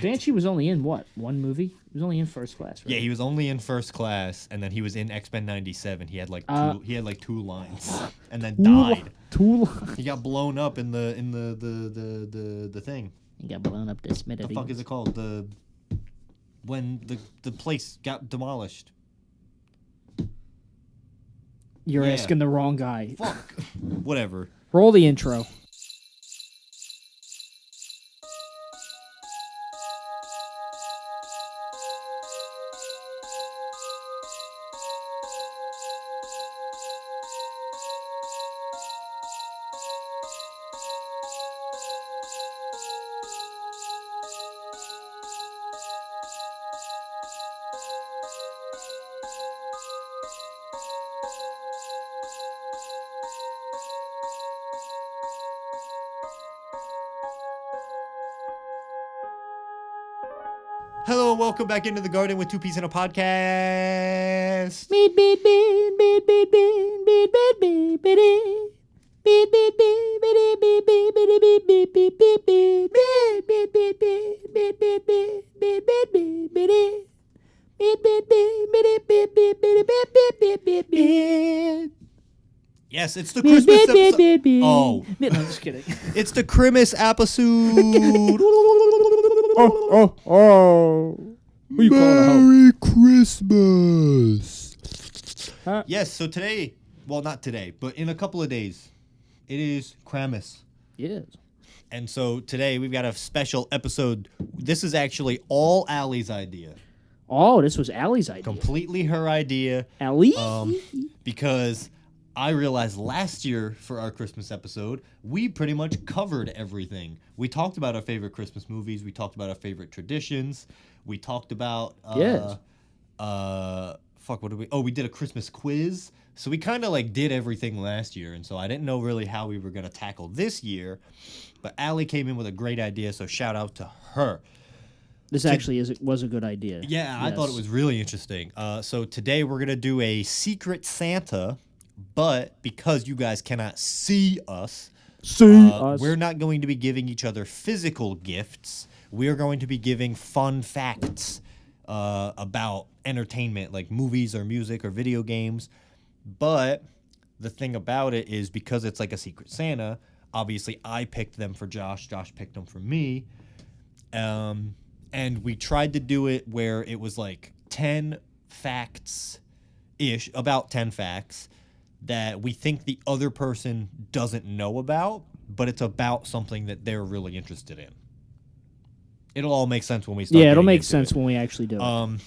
Banshee was only in what? One movie? He was only in First Class, right? Yeah, he was only in First Class, and then he was in X-Men '97. He had like two lines, and then died. He got blown up in the thing. He got blown up to smithereens. The fuck is it called? When the place got demolished. You're asking the wrong guy. Fuck. Whatever. Roll the intro. Hello and welcome back into the garden with Two Peas in a Podcast. Yes, it's the Christmas episode. Oh. No, I'm just kidding. It's the Chrimuss episode. Who you Merry Christmas. Yes, so today, well, not today, but in a couple of days, it is Chrimuss. Yes. And so today we've got a special episode. This is actually all Allie's idea. Oh, this was Allie's idea. Completely her idea. Allie? Because I realized last year for our Christmas episode, we pretty much covered everything. We talked about our favorite Christmas movies. We talked about our favorite traditions. We talked about we did a Christmas quiz. So we kind of like did everything last year, and so I didn't know really how we were going to tackle this year. But Allie came in with a great idea, so shout out to her. This actually was a good idea. Yeah, yes. I thought it was really interesting. So today we're going to do a Secret Santa, but because you guys cannot see us, we're not going to be giving each other physical gifts. We're going to be giving fun facts about entertainment, like movies or music or video games. But the thing about it is because it's like a Secret Santa, obviously I picked them for Josh. Josh picked them for me. And we tried to do it where it was like 10 facts-ish, about 10 facts that we think the other person doesn't know about, but it's about something that they're really interested in. It'll all make sense when we start. Yeah, it'll make sense when we actually do it.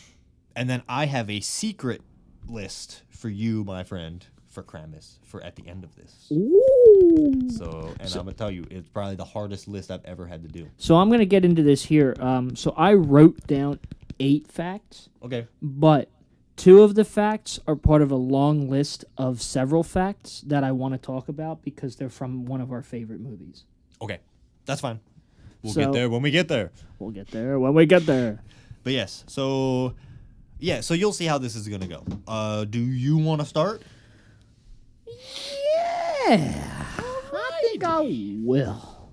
And then I have a secret list for you, my friend, for Chrimuss, for at the end of this. Ooh. So I'm going to tell you, it's probably the hardest list I've ever had to do. So I'm going to get into this here. So I wrote down 8 facts. Okay. But 2 of the facts are part of a long list of several facts that I want to talk about because they're from one of our favorite movies. Okay. That's fine. We'll get there when we get there. We'll get there when we get there. But yes, so you'll see how this is going to go. Do you want to start? Yeah. I think I will.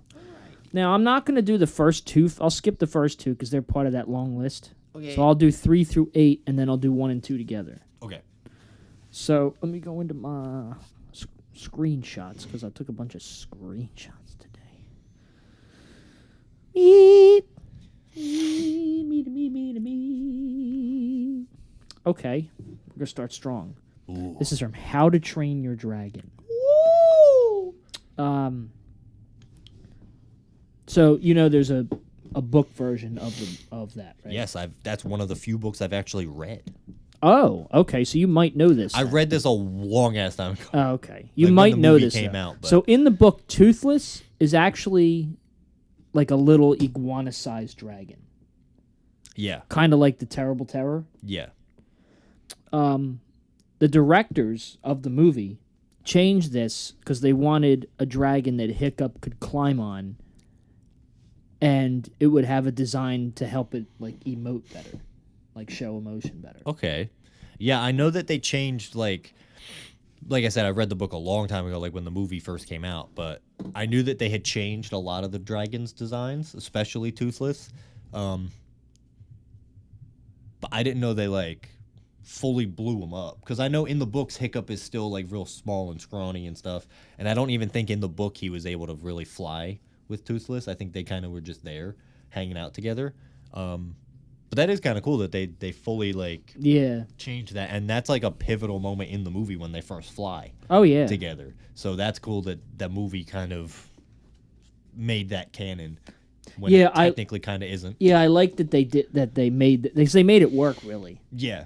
Now, I'm not going to do the first 2. I'll skip the first 2 because they're part of that long list. Okay. So I'll do 3 through 8, and then I'll do 1 and 2 together. Okay. So let me go into my screenshots because I took a bunch of screenshots today. Me. Okay, we're gonna start strong. Ooh. This is from How to Train Your Dragon. Woo! So there's a book version of that, right? Yes, that's one of the few books I've actually read. Oh, okay. So you might know this. I read this a long ass time ago. Oh, okay. You might know this. Came out, but... So in the book, Toothless is actually like a little iguana-sized dragon. Yeah. Kind of like the Terrible Terror. Yeah. The directors of the movie changed this because they wanted a dragon that Hiccup could climb on, and it would have a design to help it like emote better, like show emotion better. Okay. Yeah, I know that they changed like I said, I read the book a long time ago, like when the movie first came out, but I knew that they had changed a lot of the dragon's designs, especially Toothless. But I didn't know they like fully blew him up, because I know in the books Hiccup is still like real small and scrawny and stuff, and I don't even think in the book he was able to really fly with Toothless. I think they kind of were just there hanging out together. But that is kind of cool that they fully like changed that, and that's like a pivotal moment in the movie when they first fly together. So that's cool that that movie kind of made that canon when it technically kind of isn't. Yeah, I like that they made it work, really. Yeah.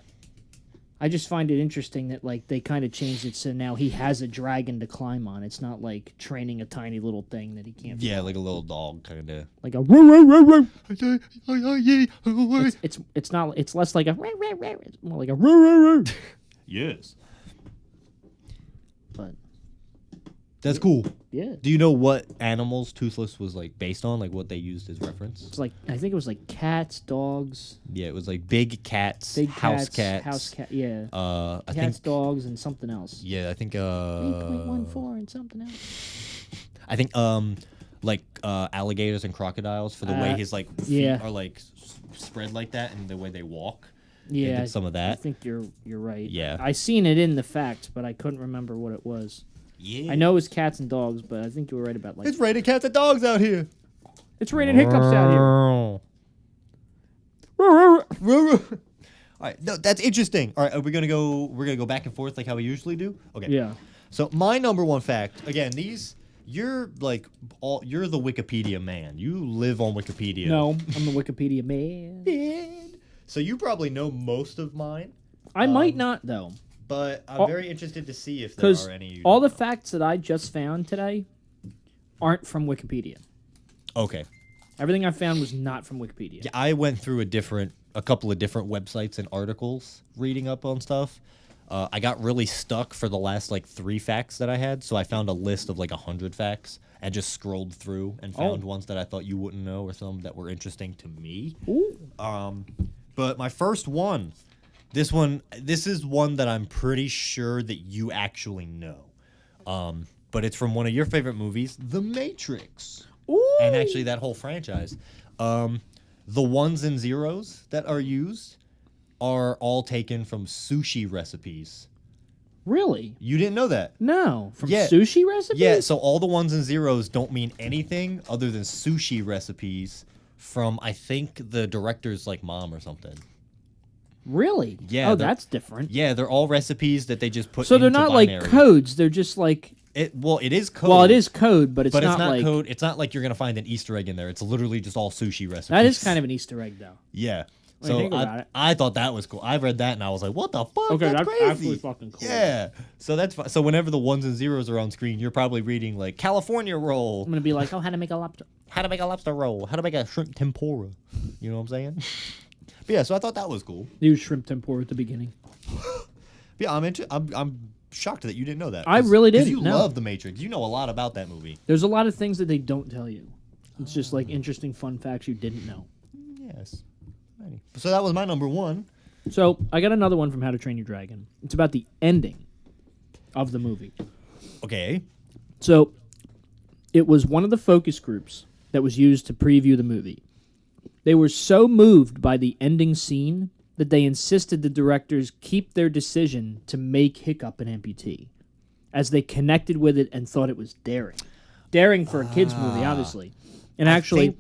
I just find it interesting that like they kind of changed it so now he has a dragon to climb on. It's not like training a tiny little thing that he can't. Yeah, like a little dog kind of. Like a roo. It's not. It's less like a it's more like a roo. Yes. But that's cool. Yeah. Do you know what animals Toothless was like based on? Like what they used as reference? It's like I think it was like cats, dogs. Yeah, it was like big cats, house cats. Yeah. I Cats, think dogs, and something else. Yeah, I think 8.14 and something else. I think like alligators and crocodiles for the way his like feet are like spread like that and the way they walk. Yeah, some of that. I think you're right. Yeah, I seen it in the facts, but I couldn't remember what it was. Yeah, I know it was cats and dogs, but I think you were right about like it's raining cats and dogs out here. It's raining hiccups out here. All right, no, that's interesting. All right, are we gonna go? We're gonna go back and forth like how we usually do. Okay. Yeah. So my number one fact, again, you're like you're the Wikipedia man. You live on Wikipedia. No, I'm the Wikipedia man. So you probably know most of mine. I might not though. But I'm very interested to see if there are any. All the facts that I just found today aren't from Wikipedia. Okay. Everything I found was not from Wikipedia. Yeah, I went through a couple of different websites and articles reading up on stuff. I got really stuck for the last like 3 facts that I had, so I found a list of like 100 facts and just scrolled through and found ones that I thought you wouldn't know or some that were interesting to me. Ooh. But my first one. This is one that I'm pretty sure that you actually know. But it's from one of your favorite movies, The Matrix. Ooh. And actually that whole franchise. The ones and zeros that are used are all taken from sushi recipes. Really? You didn't know that? No. From sushi recipes? Yeah, so all the ones and zeros don't mean anything other than sushi recipes from, I think, the director's like mom or something. Really? Yeah. Oh, that's different. Yeah, they're all recipes that they just put. So they're not binary. like codes. They're just like. It is code. Well, it is code, but it's not like code. It's not like you're gonna find an Easter egg in there. It's literally just all sushi recipes. That is kind of an Easter egg, though. Yeah. When you think about it. I thought that was cool. I read that and I was like, "What the fuck? Okay, that's crazy. actually fucking cool." Yeah. So that's fine. So whenever the ones and zeros are on screen, you're probably reading like California roll. I'm gonna be like, "Oh, how to make a lobster? How to make a lobster roll? How to make a shrimp tempura?" You know what I'm saying? But yeah, so I thought that was cool. Use shrimp tempura at the beginning. Yeah, I'm shocked that you didn't know that. I really didn't. Because you love The Matrix. You know a lot about that movie. There's a lot of things that they don't tell you. It's just like interesting, fun facts you didn't know. Yes. So that was my number one. So I got another one from How to Train Your Dragon. It's about the ending of the movie. Okay. So it was one of the focus groups that was used to preview the movie. They were so moved by the ending scene that they insisted the directors keep their decision to make Hiccup an amputee, as they connected with it and thought it was daring. Daring for a kid's movie, obviously. And actually,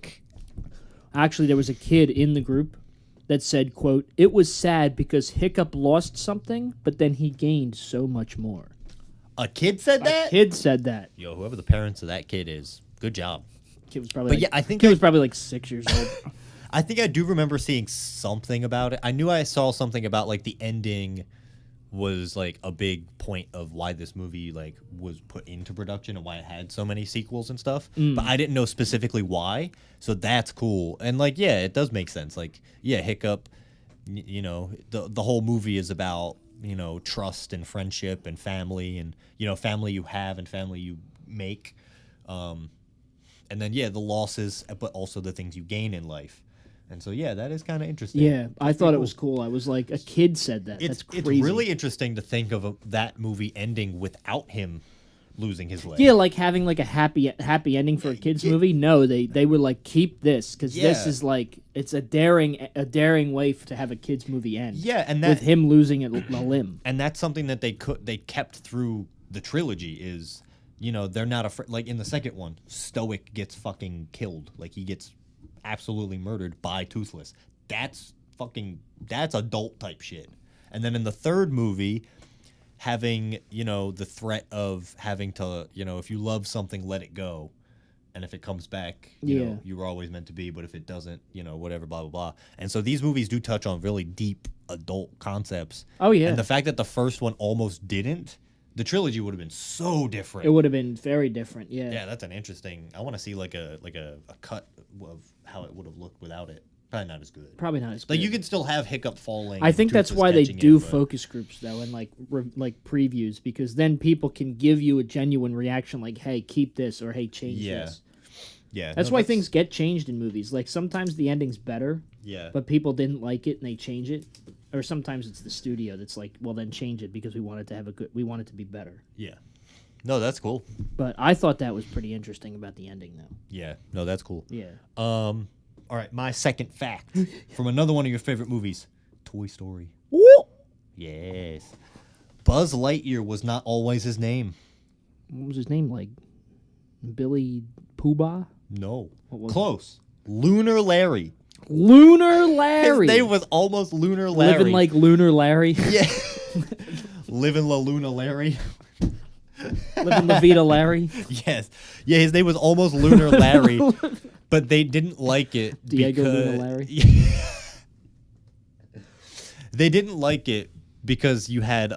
there was a kid in the group that said, quote, "It was sad because Hiccup lost something, but then he gained so much more." A kid said that? A kid said that. Yo, whoever the parents of that kid is, good job. Kid was probably I was probably like 6 years old. I think I do remember seeing something about it. I knew I saw something about like the ending was like a big point of why this movie like was put into production and why it had so many sequels and stuff. But I didn't know specifically why. So that's cool. And like, yeah, it does make sense. Like, yeah, Hiccup, you know, the whole movie is about, you know, trust and friendship and family and, you know, family you have and family you make. And then, yeah, the losses, but also the things you gain in life. And so, yeah, that is kind of interesting. Yeah, I thought it was cool. I was like, a kid said that. That's crazy. It's really interesting to think of that movie ending without him losing his leg. Yeah, like having like a happy ending for a kids movie. No, they were like keep this because this is like it's a daring way to have a kids movie end. Yeah, and with him losing a limb. And that's something that they kept through the trilogy is, you know, they're not afraid. Like in the second one, Stoic gets fucking killed. Like he gets absolutely murdered by Toothless. That's adult type shit. And then in the third movie, having, you know, the threat of having to, you know, if you love something, let it go. And if it comes back, you know, you were always meant to be. But if it doesn't, you know, whatever, blah, blah, blah. And so these movies do touch on really deep adult concepts. Oh, yeah. And the fact that the first one almost didn't, the trilogy would have been so different. It would have been very different, yeah. Yeah, that's an interesting. I want to see like a cut of how it would have looked without it. Probably not as good. Probably not as good. Like you can still have Hiccup falling. I think that's why they do focus groups though, and like previews, because then people can give you a genuine reaction, like, "Hey, keep this," or "Hey, change this." Yeah, that's why things get changed in movies. Like sometimes the ending's better, but people didn't like it and they change it. Or sometimes it's the studio that's like, "Well, then change it because we want it to be better." Yeah. No, that's cool. But I thought that was pretty interesting about the ending, though. Yeah. No, that's cool. Yeah. All right, my second fact from another one of your favorite movies, Toy Story. Woo! Yes. Buzz Lightyear was not always his name. What was his name? Like Billy Poobah? No. Close. Lunar Larry. Lunar Larry. His name was almost Lunar Larry. Living like Lunar Larry. Yeah. Living La Luna Larry. Living La Vida Larry. Yes. Yeah, his name was almost Lunar Larry. But they didn't like it Diego because Luna Larry. They didn't like it because you had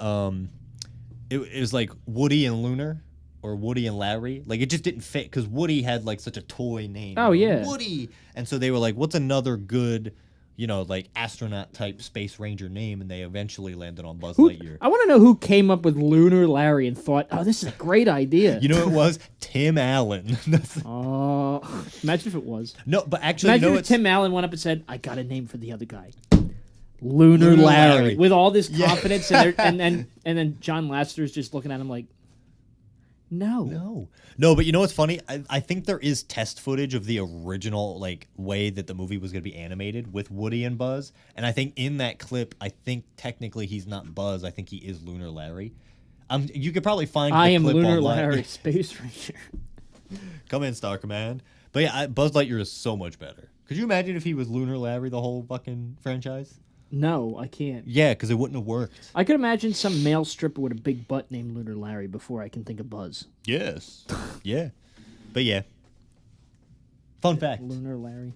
it was like Woody and Lunar or Woody and Larry. Like it just didn't fit because Woody had like such a toy name. Oh yeah, Woody. And so they were like, what's another good, you know, like astronaut type space ranger name? And they eventually landed on Buzz Lightyear. I want to know who came up with Lunar Larry and thought, oh, this is a great idea. You know who it was? Tim Allen. Imagine if it was. No, but actually, imagine if Tim Allen went up and said, I got a name for the other guy. Lunar Larry. With all this confidence, and then John Lasseter's just looking at him like, no. But you know what's funny? I think there is test footage of the original like way that the movie was going to be animated with Woody and Buzz, and I think in that clip, I think technically he's not Buzz. I think he is Lunar Larry. You could probably find. I am clip Lunar online. Larry, Space Ranger. Come in, Star Command. But yeah, Buzz Lightyear is so much better. Could you imagine if he was Lunar Larry the whole fucking franchise? No, I can't. Yeah, because it wouldn't have worked. I could imagine some male stripper with a big butt named Lunar Larry before I can think of Buzz. Yes. Yeah. But yeah. Fun fact. Lunar Larry.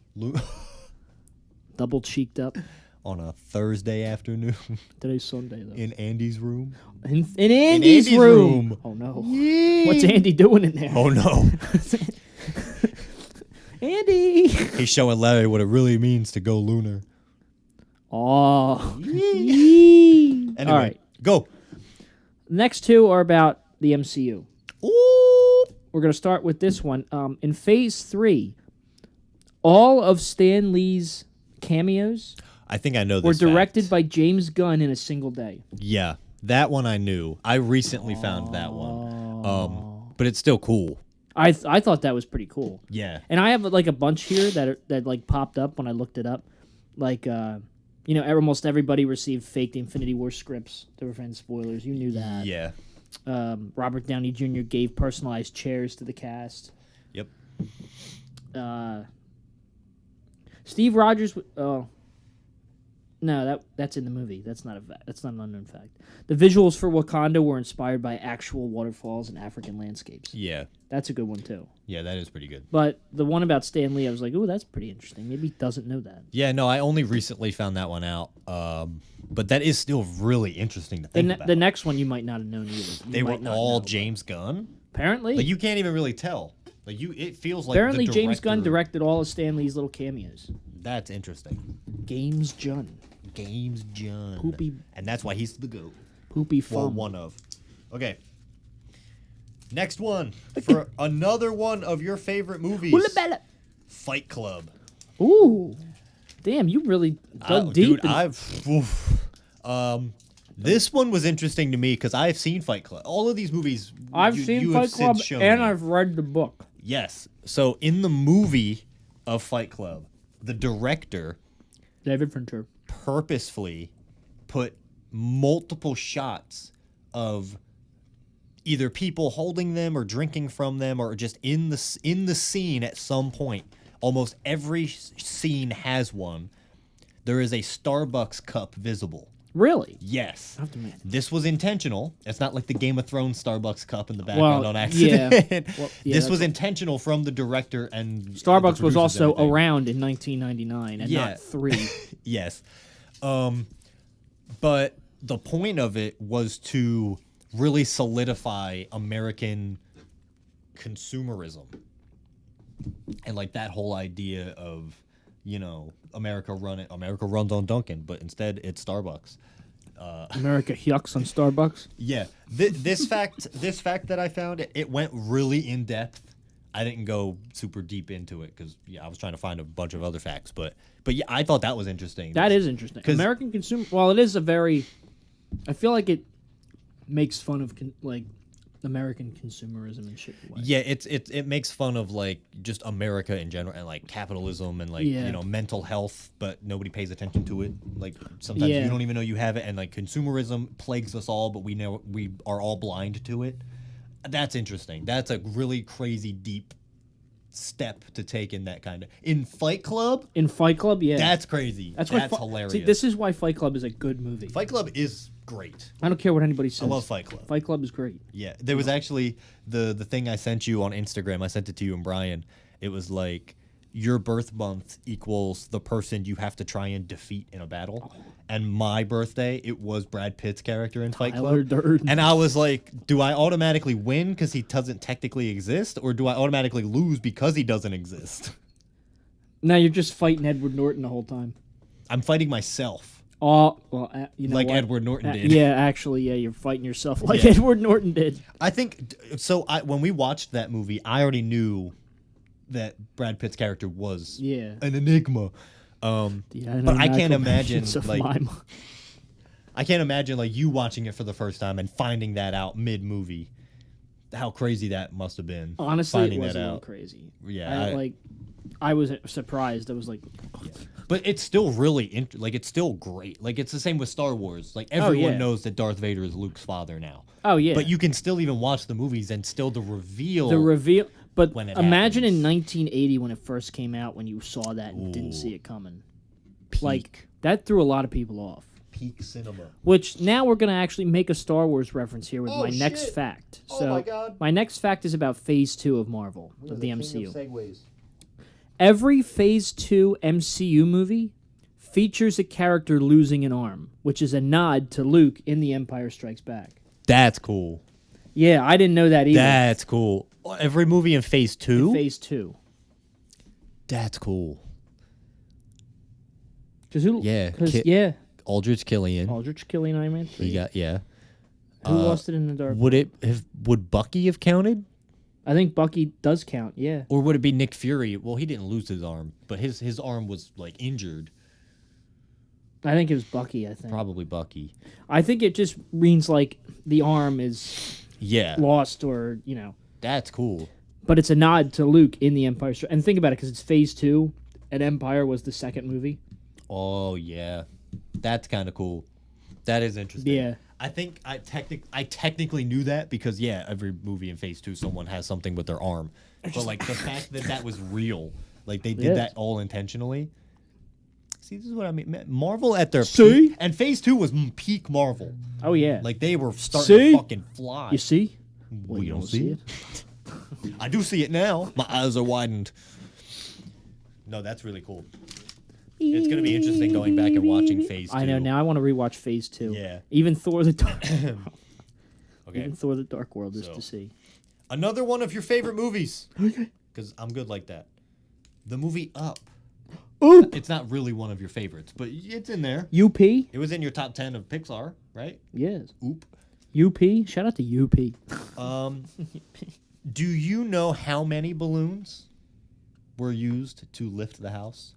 Double cheeked up. On a Thursday afternoon. Today's Sunday, though. In Andy's room. In Andy's room. Oh, no. Yee. What's Andy doing in there? Oh, no. Andy. He's showing Larry what it really means to go lunar. Oh. Anyway, all right. Go. Next two are about the MCU. Ooh. We're going to start with this one. In Phase 3, all of Stan Lee's cameos I think I know this were directed by James Gunn in a single day. Yeah, that one I knew. I recently found that one. But it's still cool. I thought that was pretty cool. Yeah. And I have like a bunch here that like popped up when I looked it up. Like you know, almost everybody received faked Infinity War scripts to prevent spoilers. You knew that. Yeah. Robert Downey Jr. gave personalized chairs to the cast. Yep. Steve Rogers. Oh, no, that's in the movie. That's not that's not an unknown fact. The visuals for Wakanda were inspired by actual waterfalls and African landscapes. Yeah. That's a good one too. Yeah, that is pretty good. But the one about Stan Lee, I was like, oh, that's pretty interesting. Maybe he doesn't know that. Yeah, no, I only recently found that one out. But that is still really interesting to think about. The next one you might not have known either. They were all James Gunn? Apparently. Like, you can't even really tell. Like, it feels like apparently James Gunn directed all of Stan Lee's little cameos. That's interesting. James Gunn. Poopy. And that's why he's the GOAT. Poopy fun. Well, one of. Okay. Next one. For another one of your favorite movies. Fight Club. Ooh. Damn, you really dug deep. Dude, This one was interesting to me because I've seen Fight Club. All of these movies, I've seen Fight Club and I've read the book. Yes. So in the movie of Fight Club, the director, David Fincher, purposefully put multiple shots of either people holding them or drinking from them or just in the scene at some point. Almost every scene has one. There is a Starbucks cup visible. Really? Yes. This was intentional. It's not like the Game of Thrones Starbucks cup in the background on Yeah. accident. Well, this was intentional from the director and Starbucks was also around in 1999 and not 3. Yes. But the point of it was to really solidify American consumerism. And like that whole idea of, you know, America runs on Dunkin', but instead it's Starbucks. America yucks on Starbucks. Yeah, this fact that I found, it went really in depth. I didn't go super deep into it because I was trying to find a bunch of other facts, but yeah, I thought that was interesting. That is interesting. American consumer. Well, it is a very. I feel like it makes fun of like American consumerism and shit. Yeah, it makes fun of like just America in general and like capitalism and like you know mental health, but nobody pays attention to it. Like sometimes you don't even know you have it, and like consumerism plagues us all, but we know we are all blind to it. That's interesting. That's a really crazy deep step to take in that kind of in Fight Club. In Fight Club, yeah, that's crazy. That's hilarious. See, this is why Fight Club is a good movie. Fight Club is great. I don't care what anybody says. I love Fight Club. Fight Club is great. Yeah, there was actually the thing I sent you on Instagram. I sent it to you and Brian. It was like your birth month equals the person you have to try and defeat in a battle. And my birthday, it was Brad Pitt's character in Fight Club. And I was like, do I automatically win because he doesn't technically exist, or do I automatically lose because he doesn't exist? Now you're just fighting Edward Norton the whole time. I'm fighting myself. Oh, well, you know like what? Edward Norton did. Yeah, actually, yeah, you're fighting yourself like Edward Norton did. I think so. When we watched that movie, I already knew that Brad Pitt's character was an enigma. But I can't imagine like I can't imagine like you watching it for the first time and finding that out mid movie. How crazy that must have been. Honestly, finding it was that a little out. crazy. Yeah, I was surprised. I was like, but it's still really it's still great. Like it's the same with Star Wars. Like everyone knows that Darth Vader is Luke's father now. Oh yeah. But you can still even watch the movies and still the reveal. But when it imagine happens. in 1980 when it first came out, when you saw that and didn't see it coming. Peak. Like that threw a lot of people off. Peak cinema. Which now we're going to actually make a Star Wars reference here with my next fact. Oh my God. My next fact is about Phase 2 of Marvel, of the MCU. Segues. Every Phase 2 MCU movie features a character losing an arm, which is a nod to Luke in The Empire Strikes Back. That's cool. Yeah, I didn't know that either. That's cool. Every movie in Phase 2? In Phase 2. That's cool. Yeah. Aldrich Killian. Aldrich Killian, Iron Man 3. Who lost it in the dark? Would Bucky have counted? I think Bucky does count, yeah. Or would it be Nick Fury? Well, he didn't lose his arm, but his arm was like injured. I think it was Bucky, I think. Probably Bucky. I think it just means like the arm is lost or, you know. That's cool. But it's a nod to Luke in the Empire Strikes. And think about it, because it's Phase 2, and Empire was the second movie. Oh, yeah. That's kind of cool. That is interesting. Yeah. I think I technically knew that because, every movie in Phase 2, someone has something with their arm. But, like, the fact that was real, like, they did that all intentionally. See, this is what I mean. Marvel at their peak. And Phase 2 was peak Marvel. Oh, yeah. Like, they were starting to fucking fly. You see? Well, you don't see it? I do see it now. My eyes are widened. No, that's really cool. It's going to be interesting going back and watching Phase 2. I know. Now I want to rewatch Phase 2. Yeah. Even Thor the Dark World. Okay. Even Thor the Dark World just to see. Another one of your favorite movies. Okay. Because I'm good like that. The movie Up. Oop! It's not really one of your favorites, but it's in there. UP? It was in your top 10 of Pixar, right? Yes. Oop. UP? Shout out to UP. Do you know how many balloons were used to lift the house?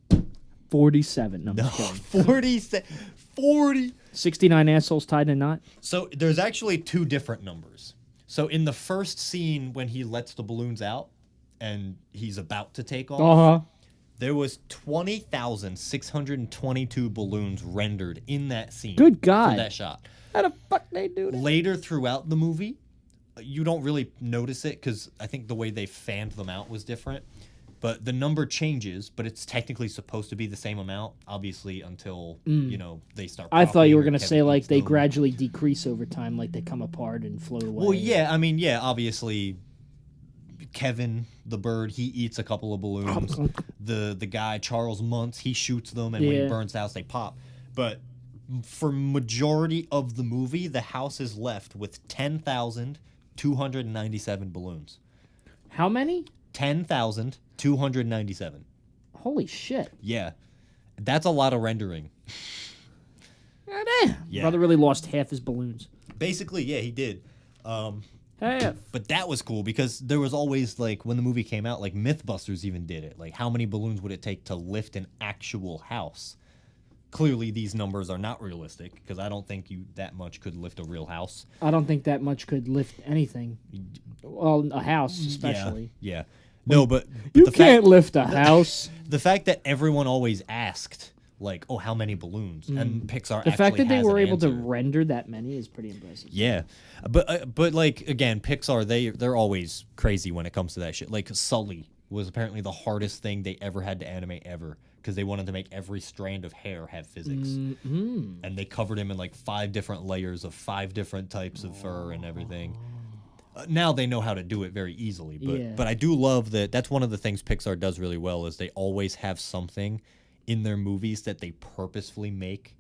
47. No, I'm just kidding. 40. 69 assholes tied in a knot. So there's actually 2 different numbers. So in the first scene when he lets the balloons out and he's about to take off, there was 20,622 balloons rendered in that scene. Good God. For that shot. How the fuck they do that? Later throughout the movie, you don't really notice it because I think the way they fanned them out was different. But the number changes, but it's technically supposed to be the same amount, obviously, until, they start. I thought you were going to say, like, they gradually decrease over time, like they come apart and float away. Well, yeah, I mean, obviously, Kevin, the bird, he eats a couple of balloons. The guy, Charles Muntz, he shoots them, and when he burns the house, they pop. But for majority of the movie, the house is left with 10,297 balloons. How many? 10,297. Holy shit. Yeah. That's a lot of rendering. God damn. Yeah. Brother really lost half his balloons. Basically, yeah, he did. Half. But that was cool because there was always, like, when the movie came out, like, Mythbusters even did it. Like, how many balloons would it take to lift an actual house? Clearly, these numbers are not realistic because I don't think you that much could lift a real house. I don't think that much could lift anything. Well, a house especially. Yeah. No, but you can't lift a house. The fact that everyone always asked, like, oh, how many balloons? And Pixar The fact that they were able to answer. render that many is pretty impressive. Yeah. But like, again, Pixar, they're always crazy when it comes to that shit. Like, Sully was apparently the hardest thing they ever had to animate ever because they wanted to make every strand of hair have physics. And they covered him in, like, 5 different layers of 5 different types of fur and everything. Now they know how to do it very easily, but I do love that. That's one of the things Pixar does really well is they always have something in their movies that they purposefully make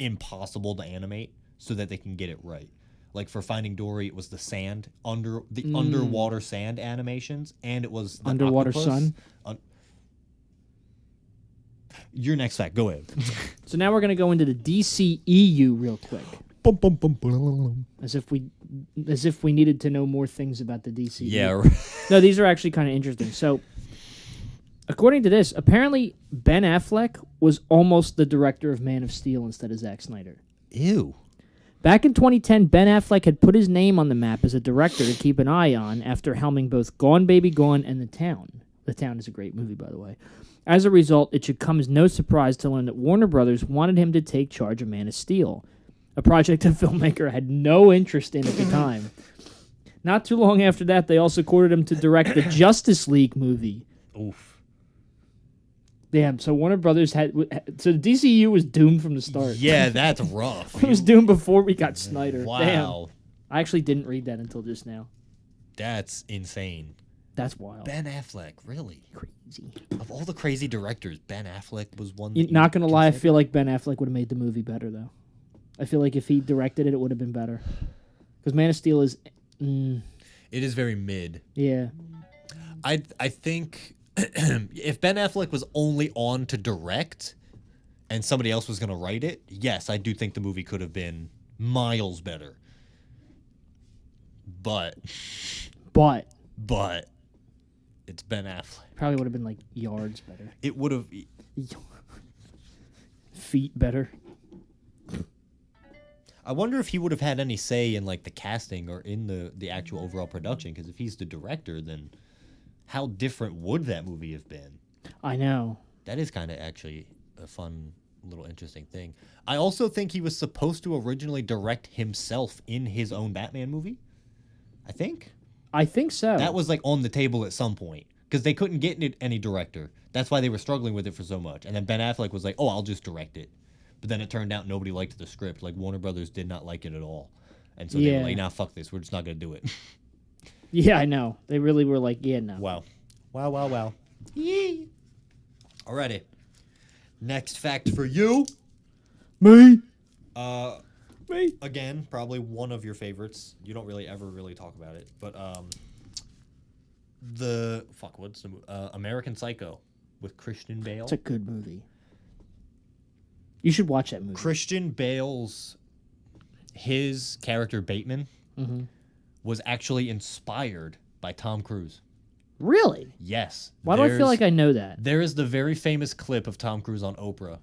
impossible to animate so that they can get it right. Like for Finding Dory, it was the sand underwater sand animations, and it was the underwater octopus. sun. Your next fact. Go ahead. So now we're gonna go into the DCEU real quick. As if we needed to know more things about the DCEU. Yeah. No, these are actually kind of interesting. So, according to this, apparently Ben Affleck was almost the director of Man of Steel instead of Zack Snyder. Ew. Back in 2010, Ben Affleck had put his name on the map as a director to keep an eye on after helming both Gone Baby Gone and The Town. The Town is a great movie, by the way. As a result, it should come as no surprise to learn that Warner Brothers wanted him to take charge of Man of Steel, a project the filmmaker had no interest in at the time. Not too long after that, they also courted him to direct the Justice League movie. Oof. Damn, so Warner Brothers so the DCU was doomed from the start. Yeah, that's rough. It was doomed before we got Snyder. Wow. Damn. I actually didn't read that until just now. That's insane. That's wild. Ben Affleck, really? Crazy. Of all the crazy directors, Ben Affleck was one. Not gonna lie, I feel like Ben Affleck would have made the movie better, though. I feel like if he directed it, it would have been better. Because Man of Steel is... It is very mid. Yeah. I think if Ben Affleck was only on to direct and somebody else was going to write it, yes, I do think the movie could have been miles better. But it's Ben Affleck. Probably would have been like yards better. It would have... Feet better. I wonder if he would have had any say in like the casting or in the actual overall production, because if he's the director, then how different would that movie have been? I know. That is kind of actually a fun little interesting thing. I also think he was supposed to originally direct himself in his own Batman movie. I think so. that was like on the table at some point because they couldn't get any director. That's why they were struggling with it for so much. And then Ben Affleck was like, "Oh, I'll just direct it." But then it turned out nobody liked the script. Like Warner Brothers did not like it at all, and so they were like, "Nah, fuck this. We're just not gonna do it." Yeah, I know. They really were like, "Yeah, no." Wow. Yee. Alrighty. Next fact for you. Me. Me. Again, probably one of your favorites. You don't really ever talk about it, but what's the movie? American Psycho with Christian Bale. It's a good movie. You should watch that movie. Christian Bale's his character Bateman was actually inspired by Tom Cruise. Really? Yes. Why do I feel like I know that? There is the very famous clip of Tom Cruise on Oprah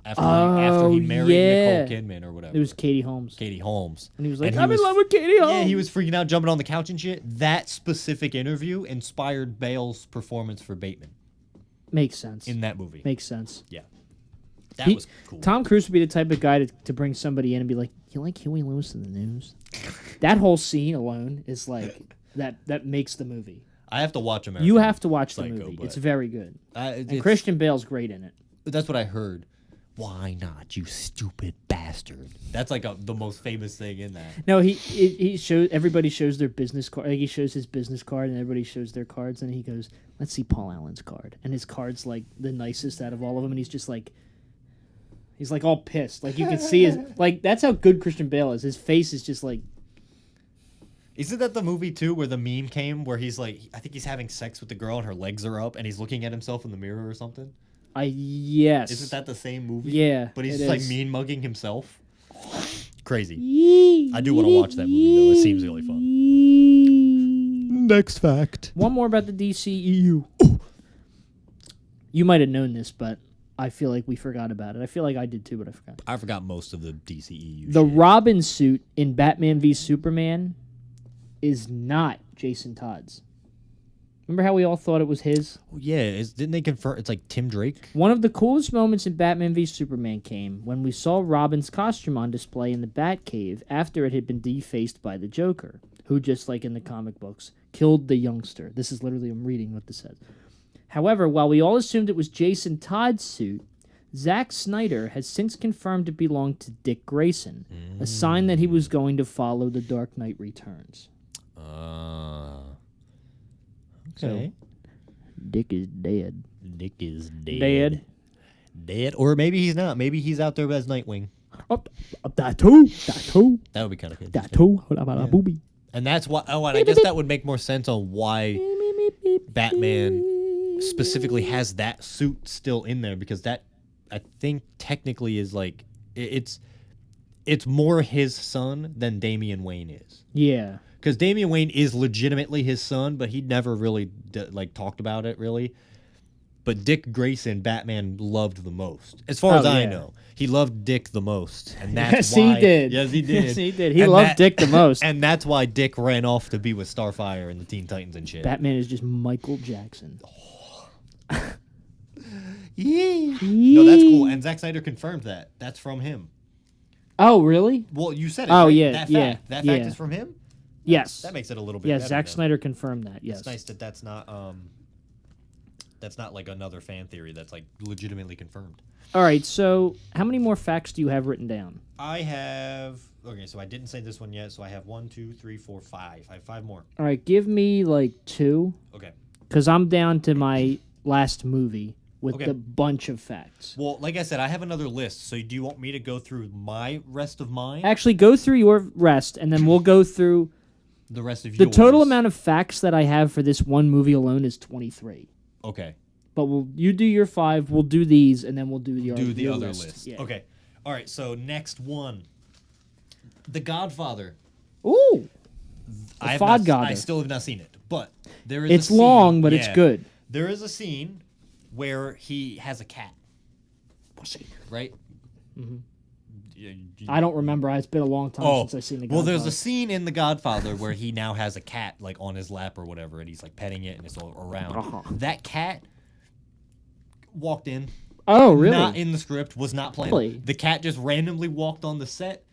after he married Nicole Kidman or whatever. It was Katie Holmes. Katie Holmes. And he was like, I'm in love with Katie Holmes. Yeah, he was freaking out, jumping on the couch and shit. That specific interview inspired Bale's performance for Bateman. Makes sense. In that movie. Makes sense. Yeah. That was cool. Tom Cruise would be the type of guy to bring somebody in and be like, you like Huey Lewis in the News? That whole scene alone is like, that makes the movie. I have to watch American You have to watch Psycho, the movie. It's very good. And Christian Bale's great in it. That's what I heard. Why not, you stupid bastard? That's like the most famous thing in that. No, he shows, everybody shows their business card. Like he shows his business card and everybody shows their cards. And he goes, let's see Paul Allen's card. And his card's like the nicest out of all of them. And he's just like, he's like all pissed. Like you can see his, like that's how good Christian Bale is. His face is just like. Isn't that the movie too where the meme came where he's like, I think he's having sex with the girl and her legs are up and he's looking at himself in the mirror or something? Yes. Isn't that the same movie? Yeah. But he's just like mean mugging himself. Crazy. I do want to watch that movie though. It seems really fun. Next fact. One more about the DCEU. You might have known this, but I feel like we forgot about it. I feel like I did too, but I forgot. I forgot most of the DCEU The shit. Robin suit in Batman v Superman is not Jason Todd's. Remember how we all thought it was his? Yeah, didn't they confirm it's like Tim Drake? One of the coolest moments in Batman v Superman came when we saw Robin's costume on display in the Batcave after it had been defaced by the Joker, who, just like in the comic books, killed the youngster. This is literally, I'm reading what this says. However, while we all assumed it was Jason Todd's suit, Zack Snyder has since confirmed it belonged to Dick Grayson, a sign that he was going to follow The Dark Knight Returns. Okay. So, Dick is dead. Dick is dead. Dead? Or maybe he's not. Maybe he's out there as Nightwing. That too. That would be kind of good. That too. Yeah. Booby. And that's why. Oh, and I guess that would make more sense on why Batman specifically has that suit still in there, because that, I think, technically is like it's more his son than Damian Wayne is. Yeah. Because Damian Wayne is legitimately his son, but he never really talked about it, really. But Dick Grayson, Batman loved the most. As far as I know. He loved Dick the most. And that's why. He did. Yes, he did. Yes, he did. He loved Dick the most. And that's why Dick ran off to be with Starfire and the Teen Titans and shit. Batman is just Michael Jackson. Yeah. No, that's cool. And Zack Snyder confirmed that. That's from him. Oh, really? Well, you said it. Oh, right? yeah. That fact. That fact is from him? Yes. That makes it a little bit better. Yes, Zack Snyder confirmed that. Yes. It's nice that that's not like another fan theory. That's like legitimately confirmed. All right. So, how many more facts do you have written down? I have. Okay, so I didn't say this one yet. So I have 1, 2, 3, 4, 5. I have 5 more. All right. Give me like 2. Okay. Because I'm down to my last movie with the bunch of facts. Well, like I said, I have another list. So do you want me to go through my rest of mine? Actually, go through your rest, and then we'll go through the rest of yours. The total yours. amount of facts that I have for this one movie alone is 23. Okay. But you do your 5, we'll do these, and then we'll do the other list. Yeah. Okay. All right, so next one. The Godfather. Ooh. Godfather. I still have not seen it, but there is It's a scene, long, but it's good. There is a scene where he has a cat. Right? Mm-hmm. I don't remember. It's been a long time since I've seen The Godfather. Well, there's a scene in The Godfather where he now has a cat like on his lap or whatever, and he's like petting it and it's all around. That cat walked in. Oh, really? Not in the script, was not planned. Really? The cat just randomly walked on the set,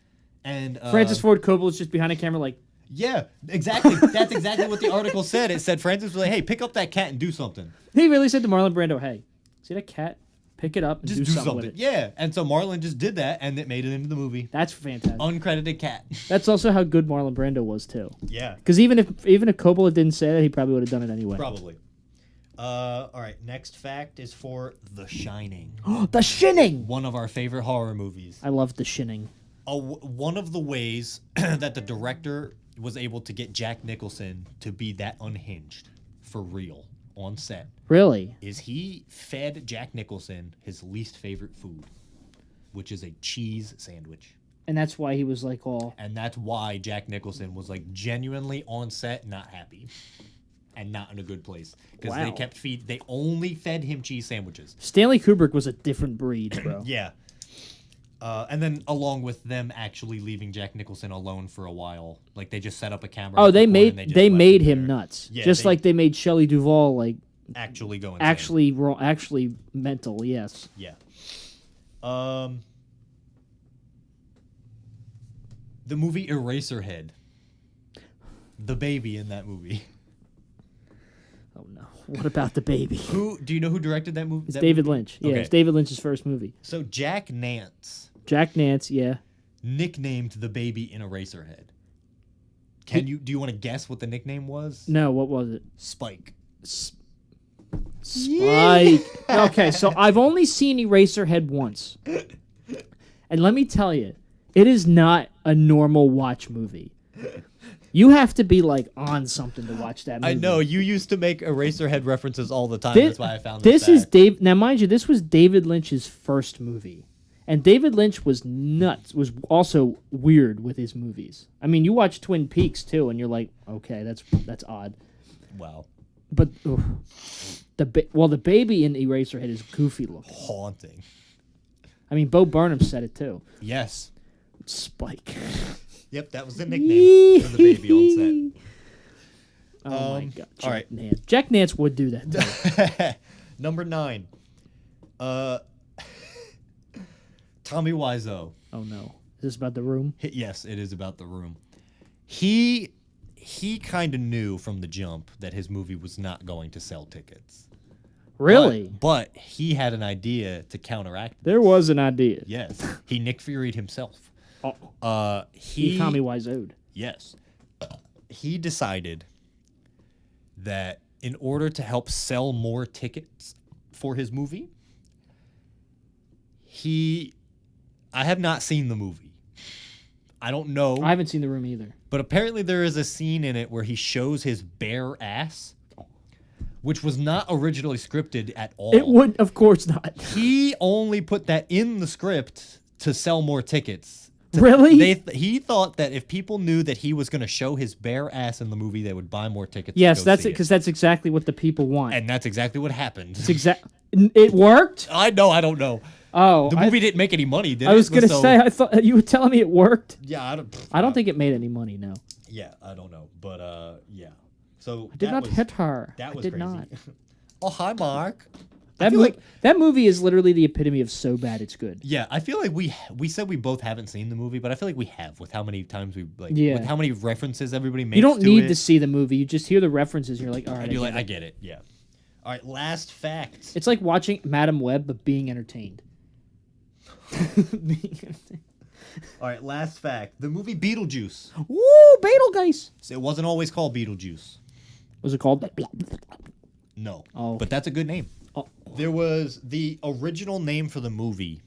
and Francis Ford Coppola's just behind a camera like... Yeah, exactly. That's exactly what the article said. It said Francis was like, hey, pick up that cat and do something. He really said to Marlon Brando, hey, see that cat? Pick it up and just do something with it. Yeah, and so Marlon just did that, and it made it into the movie. That's fantastic. Uncredited cat. That's also how good Marlon Brando was, too. Yeah. Because even if Coppola didn't say that, he probably would have done it anyway. Probably. All right, next fact is for The Shining. The Shining! One of our favorite horror movies. I love The Shining. One of the ways that the director was able to get Jack Nicholson to be that unhinged for real on set. Really? Is he fed Jack Nicholson his least favorite food, which is a cheese sandwich. And that's why he was like all... And that's why Jack Nicholson was like genuinely on set not happy. and not in a good place because Wow. they only fed him cheese sandwiches. Stanley Kubrick was a different breed, bro. Yeah. And then along with them actually leaving Jack Nicholson alone for a while, like they just set up a camera. Oh, to they record made and just they left made him him there. nuts. Yeah, Just like they made Shelley Duvall like actually going actually mental. Yes. Yeah. The movie Eraserhead. The baby in that movie. Oh no! What about the baby? Who do you know who directed that movie? It's David Lynch. Yeah, Okay. it's David Lynch's first movie. So Jack Nance Jack Nance. Yeah. nicknamed the baby in Eraserhead. Do you want to guess what the nickname was? No. What was it? Spike. Spike. Okay, so I've only seen Eraserhead once, and let me tell you, it is not a normal watch movie. You have to be like on something to watch that movie. I know you used to make Eraserhead references all the time. That's why I found this fact. is Dave. Now, mind you, this was David Lynch's first movie, and David Lynch was nuts. Was also weird with his movies. I mean, you watch Twin Peaks too, and you're like, okay, that's odd. Wow. But the baby in Eraserhead is goofy looking. Haunting. I mean, Bo Burnham said it too. Yes. Spike. Yep, that was the nickname for the baby on set. Oh my god! all right. Nance. Jack Nance would do that too. Number 9. Tommy Wiseau. Oh no! Is this about The Room? Yes, it is about The Room. He kind of knew from the jump that his movie was not going to sell tickets. Really? But he had an idea to counteract this. There was an idea. Yes. He Nick Fury'd himself. Oh. He Tommy Wiseau'd. Yes. He decided that in order to help sell more tickets for his movie, I have not seen the movie. I don't know. I haven't seen The Room either. But apparently there is a scene in it where he shows his bare ass, which was not originally scripted at all. It would, of course not. He only put that in the script to sell more tickets. Really? He thought that if people knew that he was going to show his bare ass in the movie, they would buy more tickets. Yes, to go that's see it, because that's exactly what the people want. And that's exactly what happened. It worked? I know. I don't know. Oh, The movie didn't make any money, did it? I was gonna say. I thought you were telling me it worked. Yeah, I don't think it made any money. No. Yeah, I don't know, but yeah. So I did not hit her. That was I did crazy. not. Oh, hi, Mark. That movie is literally the epitome of so bad it's good. Yeah, I feel like we said we both haven't seen the movie, but I feel like we have with how many times we Yeah. with how many references everybody makes. You don't need it. to see the movie. You just hear the references. And you're like, all right. And you're like, I get it. Yeah. All right, last fact. It's like watching Madam Web, but being entertained. All right, last fact. The movie Beetlejuice. Woo, Betelgeuse. It wasn't always called Beetlejuice. Was it called? No. Oh. But that's a good name. Oh. There was the original name for the movie,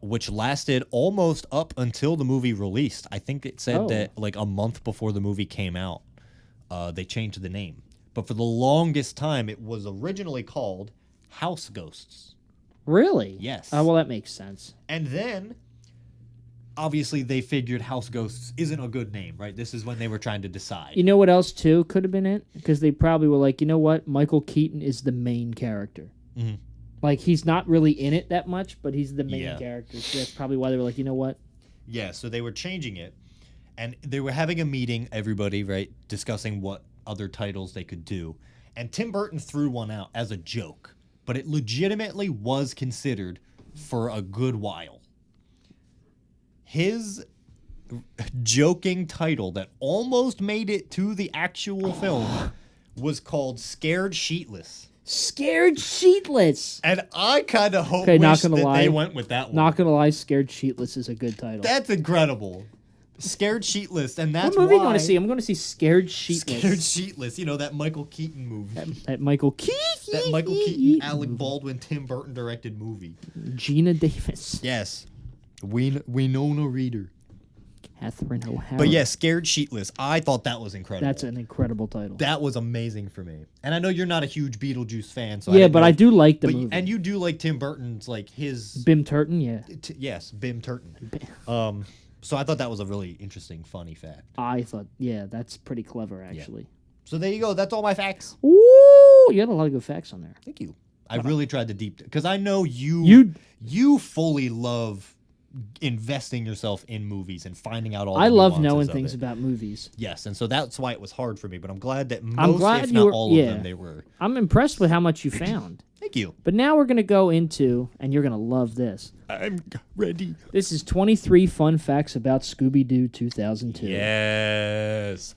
which lasted almost up until the movie released. I think it said that like a month before the movie came out, they changed the name. But for the longest time, it was originally called House Ghosts. Really? Yes. Oh, well, that makes sense. And then, obviously, they figured House Ghosts isn't a good name, right? This is when they were trying to decide. You know what else, too, could have been it? Because they probably were like, you know what? Michael Keaton is the main character. Mm-hmm. Like, he's not really in it that much, but he's the main Yeah. character. So that's probably why they were like, you know what? Yeah, so they were changing it. And they were having a meeting, everybody, right, discussing what other titles they could do. And Tim Burton threw one out as a joke. But it legitimately was considered for a good while. His joking title that almost made it to the actual film was called Scared Sheetless. Scared Sheetless. And I kind of hope Okay, not wish gonna that lie. they went with that one. Not gonna lie, Scared Sheetless is a good title. That's incredible. Scared Sheetless, and that's what movie why... do you want to see? I'm going to see Scared Sheetless. Scared Sheetless. You know, that Michael Keaton movie. That Michael Keaton. That Michael Keaton, Alec Baldwin, Tim Burton directed movie. Gina Davis. Yes. Winona Reader. Catherine O'Hara. But yeah, Scared Sheetless. I thought that was incredible. That's an incredible title. That was amazing for me. And I know you're not a huge Beetlejuice fan, so yeah, but I do like the movie. And you do like Tim Burton's, like his... Bim Turton, yeah. Yes, Bim Turton. So I thought that was a really interesting, funny fact. I thought, yeah, that's pretty clever, actually. So there you go. That's all my facts. Ooh, you had a lot of good facts on there. Thank you. I really tried to because I know you fully love investing yourself in movies and finding out all. I the love nuances knowing of things it. about movies. Yes, and so that's why it was hard for me. But I'm glad that if glad not all of them, they were. I'm impressed with how much you found. Thank you. But now we're gonna go into, and you're gonna love this. I'm ready. This is 23 fun facts about Scooby-Doo 2002. Yes.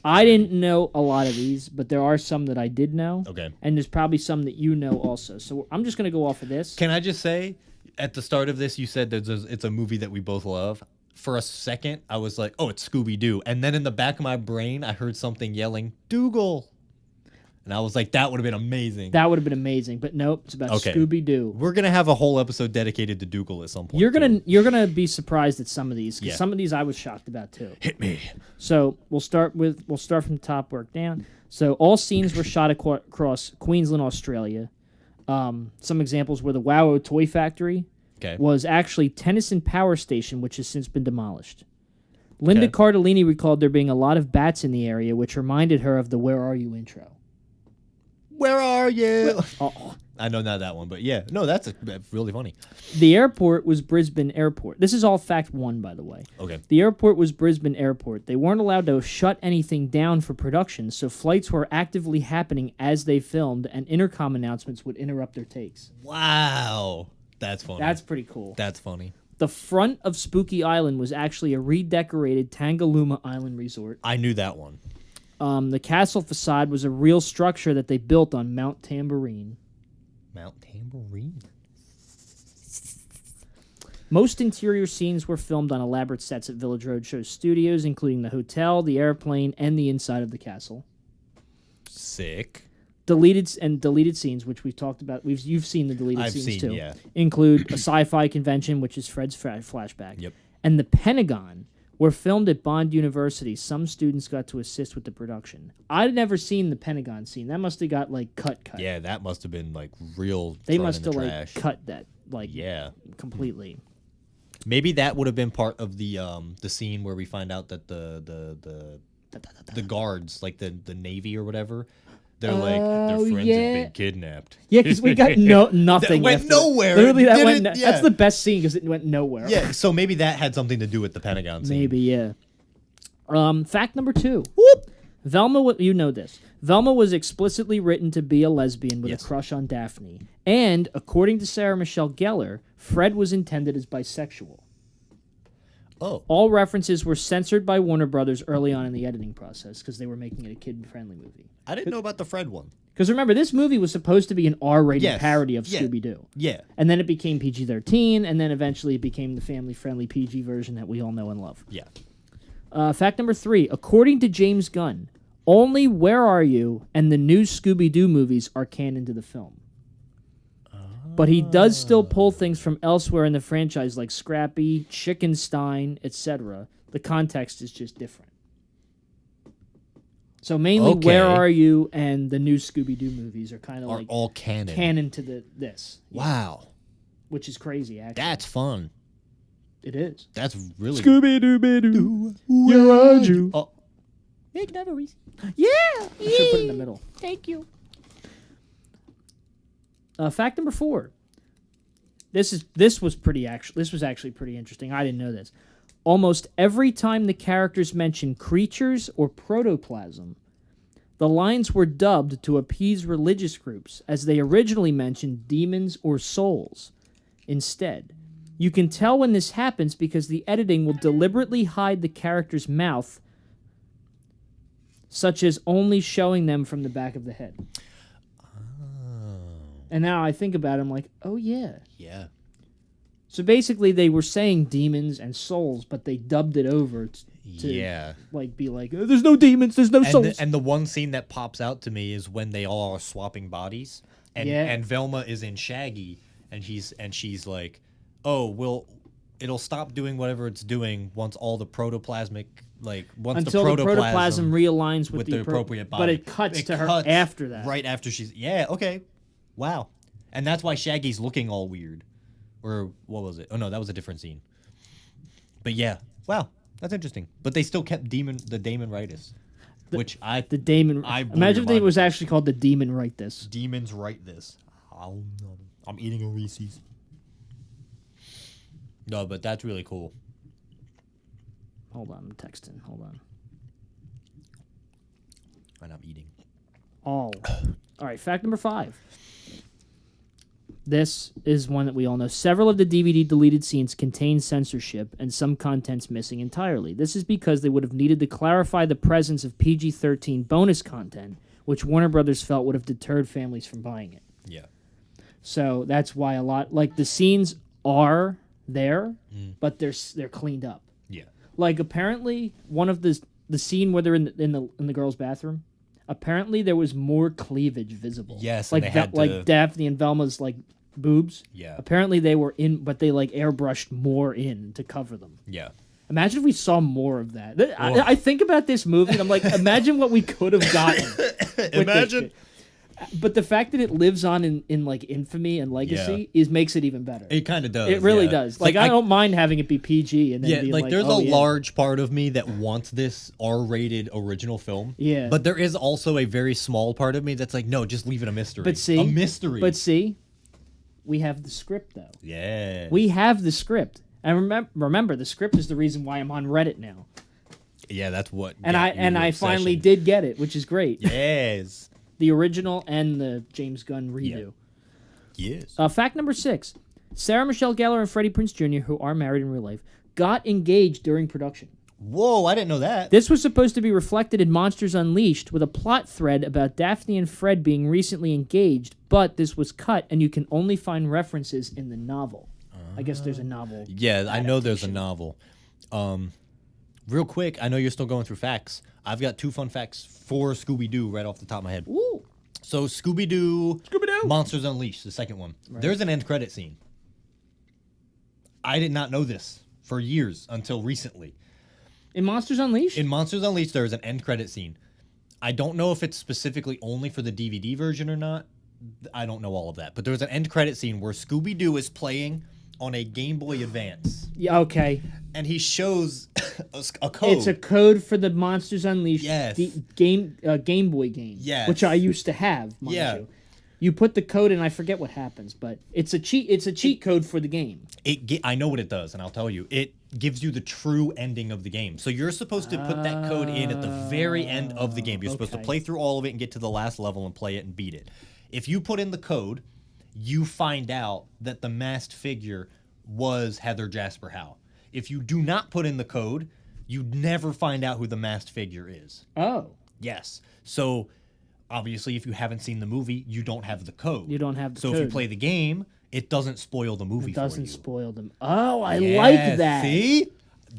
I didn't know a lot of these, but there are some that I did know. Okay. And there's probably some that you know also. So I'm just going to go off of this. Can I just say, at the start of this, you said that it's a movie that we both love. For a second, I was like, oh, it's Scooby-Doo. And then in the back of my brain, I heard something yelling, Dougal. And I was like, that would have been amazing. That would have been amazing. But nope, it's about Scooby-Doo. We're going to have a whole episode dedicated to Dougal at some point. You're gonna be surprised at some of these, because some of these I was shocked about too. Hit me. So we'll start from the top, work down. So all scenes were shot across Queensland, Australia. Some examples were the Wow Toy Factory was actually Tennyson Power Station, which has since been demolished. Linda Cardellini recalled there being a lot of bats in the area, which reminded her of the Where Are You intro. Where are you? I know not that one, but yeah. No, that's really funny. The airport was Brisbane Airport. This is all fact 1, by the way. Okay. The airport was Brisbane Airport. They weren't allowed to shut anything down for production, so flights were actively happening as they filmed, and intercom announcements would interrupt their takes. Wow. That's funny. That's pretty cool. That's funny. The front of Spooky Island was actually a redecorated Tangalooma Island resort. I knew that one. The castle facade was a real structure that they built on Mount Tambourine. Mount Tambourine? Most interior scenes were filmed on elaborate sets at Village Roadshow Studios, including the hotel, the airplane, and the inside of the castle. Sick. Deleted scenes, which we've talked about. You've seen the deleted scenes too. Yeah. Include a sci-fi convention, which is Fred's flashback. Yep. And the Pentagon were filmed at Bond University. Some students got to assist with the production. I'd never seen the Pentagon scene. That must have got cut. Yeah, that must have been real. They must have cut that completely. Maybe that would have been part of the scene where we find out that the guards, the Navy or whatever, they're their friends have been kidnapped. Yeah, because we got nothing. That went nowhere. Literally, that's the best scene because it went nowhere. Yeah, so maybe that had something to do with the Pentagon scene. Maybe, yeah. Fact number 2. Whoop! Velma, you know this. Velma was explicitly written to be a lesbian with a crush on Daphne. And, according to Sarah Michelle Gellar, Fred was intended as bisexual. Oh. All references were censored by Warner Brothers early on in the editing process because they were making it a kid-friendly movie. I didn't know about the Fred one. Because remember, this movie was supposed to be an R-rated parody of Scooby-Doo. Yeah. And then it became PG-13, and then eventually it became the family-friendly PG version that we all know and love. Yeah. Fact number 3. According to James Gunn, only Where Are You and the new Scooby-Doo movies are canon to the film. But he does still pull things from elsewhere in the franchise like Scrappy, Chickenstein, etc. The context is just different. So mainly Where Are You and the new Scooby-Doo movies are kind of all canon. Canon to this. Wow. Which is crazy, actually. That's fun. It is. That's really Scooby-Doo, where are you? Oh. Big memories. Yeah. I should put it in the middle. Thank you. Fact number 4. This was actually pretty interesting. I didn't know this. Almost every time the characters mention creatures or protoplasm, the lines were dubbed to appease religious groups, as they originally mentioned demons or souls. Instead, you can tell when this happens because the editing will deliberately hide the character's mouth, such as only showing them from the back of the head. And now I think about it, I'm like, oh, yeah. Yeah. So basically they were saying demons and souls, but they dubbed it over to be like, oh, there's no demons, there's no souls. And the one scene that pops out to me is when they all are swapping bodies. And Velma is in Shaggy, and she's like, oh, well, it'll stop doing whatever it's doing once all the protoplasmic, until the protoplasm realigns with the appropriate body. But it cuts to her after that. Right after she's... Yeah, okay. Wow. And that's why Shaggy's looking all weird. Or what was it? Oh, no, that was a different scene. But yeah. Wow. That's interesting. But they still kept the Damon-ritis. The Demon. Imagine if it was actually called the Demon Write This. Demons Write This. I'm eating a Reese's. No, but that's really cool. Hold on, I'm texting. Hold on. And I'm eating. All right, fact number 5. This is one that we all know. Several of the DVD deleted scenes contain censorship and some contents missing entirely. This is because they would have needed to clarify the presence of PG-13 bonus content, which Warner Brothers felt would have deterred families from buying it. Yeah. So that's why a lot, like the scenes are there, but they're cleaned up. Yeah. Like apparently one of the scene where they're in the girls' bathroom, apparently there was more cleavage visible. Yes, like and they had to... like Daphne and Velma's like boobs. Yeah. Apparently they were in, but they like airbrushed more in to cover them. Yeah. Imagine if we saw more of that. I think about this movie and I'm like, imagine what we could have gotten. Imagine. But the fact that it lives on in like infamy and legacy makes it even better. It kind of does. It really does. Like I don't mind having it be PG and then being like there's a large part of me that wants this R-rated original film. Yeah. But there is also a very small part of me that's like, no, just leave it a mystery. But see, a mystery. But see, we have the script though. Yeah. We have the script. And remember the script is the reason why I'm on Reddit now. Yeah, that's what. And I finally did get it, which is great. Yes. The original and the James Gunn redo. Yes. Fact number 6. Sarah Michelle Gellar and Freddie Prinze Jr., who are married in real life, got engaged during production. Whoa, I didn't know that. This was supposed to be reflected in Monsters Unleashed with a plot thread about Daphne and Fred being recently engaged, but this was cut and you can only find references in the novel. I guess there's a novel. Yeah, I know there's a novel. Real quick, I know you're still going through facts. I've got 2 fun facts for Scooby-Doo right off the top of my head. Ooh. So Scooby-Doo Monsters Unleashed, the second one. Right. There's an end credit scene. I did not know this for years until recently. In Monsters Unleashed? In Monsters Unleashed, there's an end credit scene. I don't know if it's specifically only for the DVD version or not. I don't know all of that. But there's an end credit scene where Scooby-Doo is playing on a Game Boy Advance. Yeah, okay. And he shows a code. It's a code for the Monsters Unleashed Game Boy game. Yes. Which I used to have, mind you. You put the code in, I forget what happens, but it's a cheat code for the game. I know what it does, and I'll tell you. It gives you the true ending of the game. So you're supposed to put that code in at the very end of the game. You're supposed to play through all of it and get to the last level and play it and beat it. If you put in the code, you find out that the masked figure was Heather Jasper Howe. If you do not put in the code, you never find out who the masked figure is. Oh. Yes. So, obviously, if you haven't seen the movie, you don't have the code. You don't have the code. So if you play the game, it doesn't spoil the movie for you. It doesn't spoil them. Oh, I like that. See?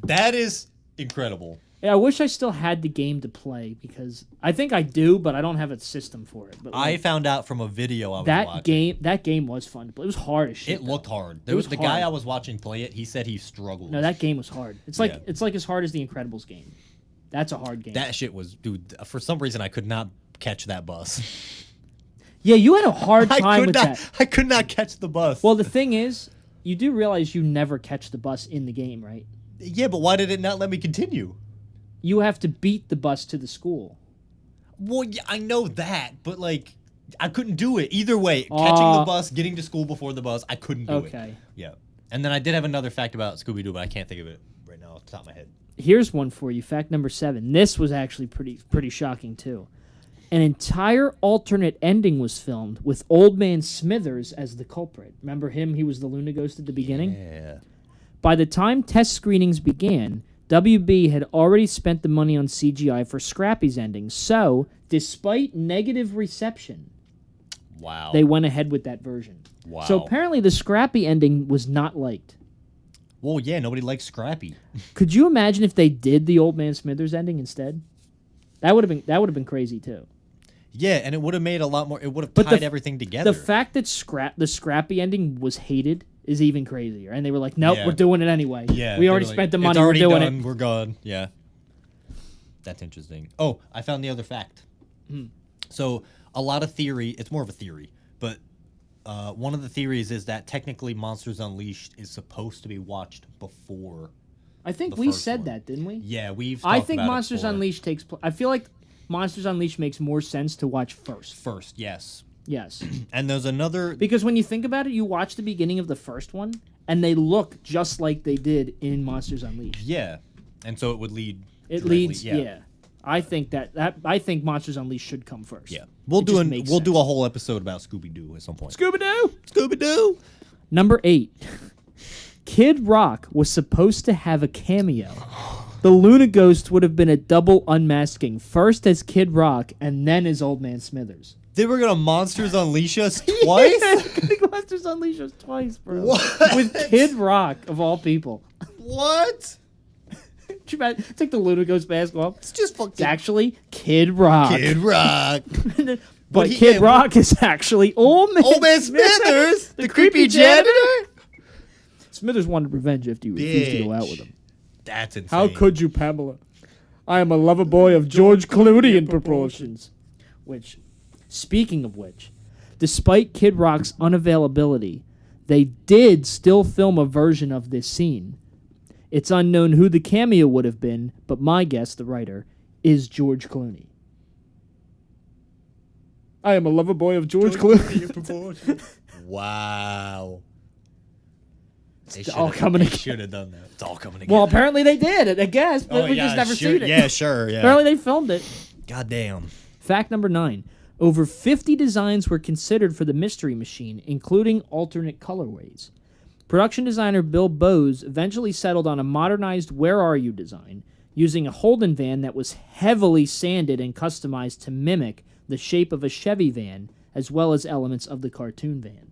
That is incredible. Yeah, I wish I still had the game to play because I think I do, but I don't have a system for it. But I found out from a video I was watching. That game was fun to play. It was hard as shit. It looked hard. There was the guy I was watching play it. He said he struggled. No, that game was hard. It's like it's like as hard as the Incredibles game. That's a hard game. That shit was, dude. For some reason, I could not catch that bus. Yeah, you had a hard time with that. I could not catch the bus. Well, the thing is, you do realize you never catch the bus in the game, right? Yeah, but why did it not let me continue? You have to beat the bus to the school. Well, yeah, I know that, but like, I couldn't do it either way. Catching the bus, getting to school before the bus, I couldn't do it. Okay. Yeah, and then I did have another fact about Scooby-Doo, but I can't think of it right now off the top of my head. Here's one for you. Fact number 7. This was actually pretty shocking too. An entire alternate ending was filmed with Old Man Smithers as the culprit. Remember him? He was the Luna Ghost at the beginning. Yeah. By the time test screenings began, WB had already spent the money on CGI for Scrappy's ending, so despite negative reception, they went ahead with that version. Wow. So apparently the Scrappy ending was not liked. Well, yeah, nobody likes Scrappy. Could you imagine if they did the Old Man Smithers ending instead? That would have been crazy too. Yeah, and it would have made a lot more. It would have tied everything together. The fact that the Scrappy ending was hated is even crazier. And they were like, nope, we're doing it anyway. Yeah, we already spent the money. We're doing done. it. We're gone. Yeah. That's interesting. Oh, I found the other fact. So a lot of theory, it's more of a theory, but one of the theories is that technically Monsters Unleashed is supposed to be watched before. I think we said that, didn't we? Yeah, I think Monsters Unleashed takes place. I feel like Monsters Unleashed makes more sense to watch first. First, yes. Yes. And there's another... Because when you think about it, you watch the beginning of the first one, and they look just like they did in Monsters Unleashed. Yeah. And so it would lead... It leads, yeah. I think I think Monsters Unleashed should come first. Yeah. We'll do a whole episode about Scooby-Doo at some point. Scooby-Doo! Scooby-Doo! Number 8. Kid Rock was supposed to have a cameo. The Luna Ghost would have been a double unmasking, first as Kid Rock and then as Old Man Smithers. They were gonna Monsters Unleash us twice? Yeah, Monsters Unleashed us twice, bro. What? With Kid Rock, of all people. What? It's like the Luna Ghost basketball. It's just fucking... It's actually Kid Rock. Kid Rock. But Kid Rock is actually Old Man Smithers, the creepy janitor. Smithers wanted revenge after you refused to go out with him. That's insane. How could you, Pamela? I am a lover boy of George Clooney in proportions. Which, speaking of which, despite Kid Rock's unavailability, they did still film a version of this scene. It's unknown who the cameo would have been, but my guess, the writer, is George Clooney. I am a lover boy of George Clooney. Wow. It's all coming together. Should have done that. It's all coming together. Well, apparently they did, I guess, but we just never seen it. Yeah, sure, yeah. Apparently they filmed it. God damn. Fact number 9. Over 50 designs were considered for the Mystery Machine, including alternate colorways. Production designer Bill Bowes eventually settled on a modernized Where Are You design, using a Holden van that was heavily sanded and customized to mimic the shape of a Chevy van, as well as elements of the cartoon van.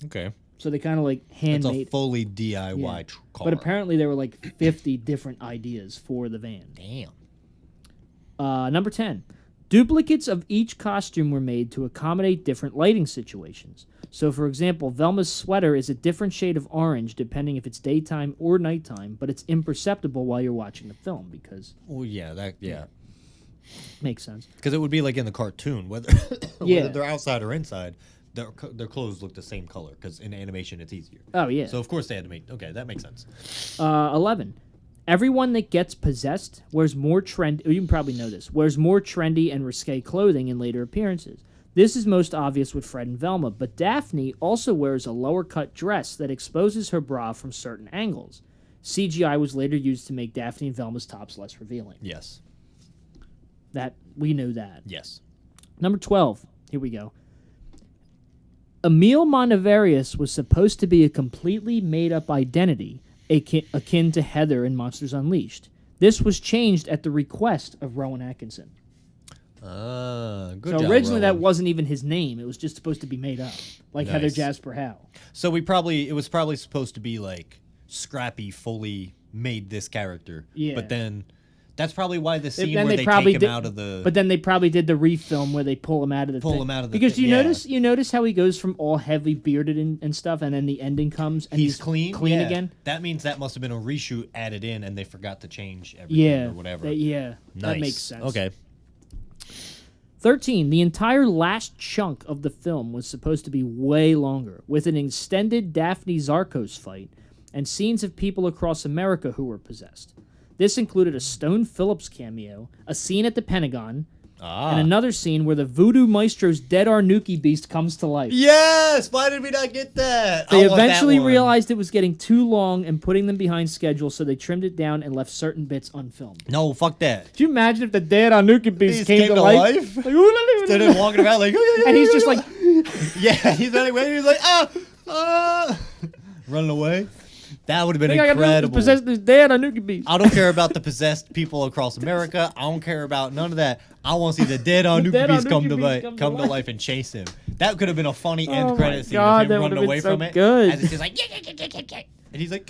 Okay. So they kind of like handmade. It's a fully DIY car. But apparently there were like 50 different ideas for the van. Damn. Number 10. Duplicates of each costume were made to accommodate different lighting situations. So, for example, Velma's sweater is a different shade of orange depending if it's daytime or nighttime, but it's imperceptible while you're watching the film because... Well, yeah. Makes sense. Because it would be like in the cartoon, whether they're outside or inside, their clothes look the same color because in animation it's easier. Oh, yeah. So, of course, they had to make... Okay, that makes sense. 11. Everyone that gets possessed wears more trendy... You can probably know this. Wears more trendy and risque clothing in later appearances. This is most obvious with Fred and Velma, but Daphne also wears a lower-cut dress that exposes her bra from certain angles. CGI was later used to make Daphne and Velma's tops less revealing. Yes. We knew that. Yes. Number 12. Here we go. Emil Montevarius was supposed to be a completely made-up identity, akin to Heather in Monsters Unleashed. This was changed at the request of Rowan Atkinson. Good so job, originally Rowan. that wasn't even his name. It was just supposed to be made up. Like Nice. Heather Jasper Howe. So it was probably supposed to be like Scrappy fully made this character. Yeah. But then that's probably why the scene Then where they they probably take him did- out of the... But then they probably did the refilm where they pull him out of the thing. Because thing, you notice how he goes from all heavy bearded and stuff, and then the ending comes and he's clean yeah. again. That means that must have been a reshoot added in and they forgot to change everything or whatever. That Nice. makes sense. Okay. 13. The entire last chunk of the film was supposed to be way longer, with an extended Daphne Zarkos fight and scenes of people across America who were possessed. This included a Stone Phillips cameo, a scene at the Pentagon, and another scene where the Voodoo Maestro's dead Arnuki beast comes to life. Yes! Why did we not get that? They eventually realized it was getting too long and putting them behind schedule, so they trimmed it down and left certain bits unfilmed. No, fuck that. Could you imagine if the dead Arnuki beast came to life? Like, instead of walking around like... and he's just like... yeah, he's running away. He's like, running away. That would have been incredible. Possessed this dead Arnuki beast. I don't care about the possessed people across America. I don't care about none of that. I want to see the dead Arnuki beast come to life and chase him. That could have been a funny end credit scene with him running away from it. Good. And it's just like, and he's like,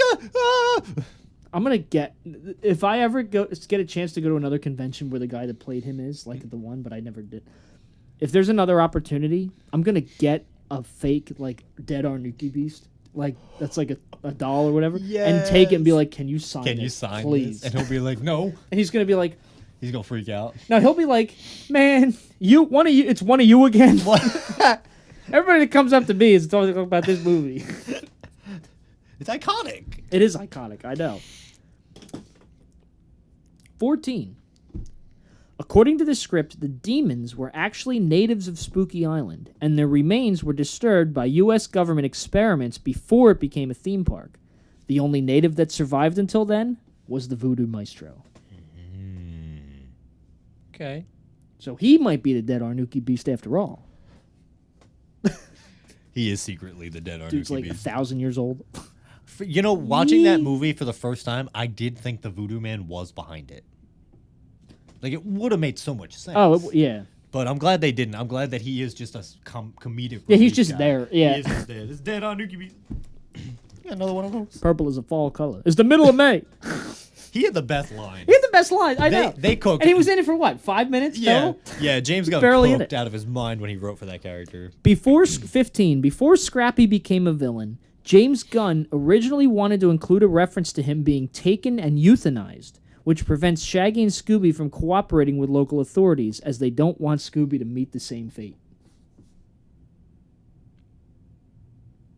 I'm gonna if I ever get a chance to go to another convention where the guy that played him is like the one, but I never did. If there's another opportunity, I'm gonna get a fake like dead Arnuki beast. Like that's like a doll or whatever, and take it and be like, "Can you sign? Can you sign please?" This? And he'll be like, "No." And he's gonna be like, "He's gonna freak out." No, he'll be like, "Man, it's one of you again." Everybody that comes up to me is always talking about this movie. It's iconic. It is iconic. I know. 14. According to the script, the demons were actually natives of Spooky Island, and their remains were disturbed by U.S. government experiments before it became a theme park. The only native that survived until then was the Voodoo Maestro. Okay. So he might be the dead Arnuki Beast after all. He is secretly the dead Arnuki Dude's like Beast. 1,000 years old. You know, watching that movie for the first time, I did think the Voodoo Man was behind it. Like, it would have made so much sense. Oh, yeah. But I'm glad they didn't. I'm glad that he is just a comedic. Yeah, he's just guy. there. Yeah. He is just there. This dead Arnuki Beast. Yeah, another one of those. Purple is a fall color. It's the middle of May. He had the best line. He had the best line. I know. They cooked. And he was in it for what, 5 minutes Yeah, total? yeah. James got barely in cooked it. out of his mind when he wrote for that character. Before Scrappy became a villain, James Gunn originally wanted to include a reference to him being taken and euthanized, which prevents Shaggy and Scooby from cooperating with local authorities as they don't want Scooby to meet the same fate.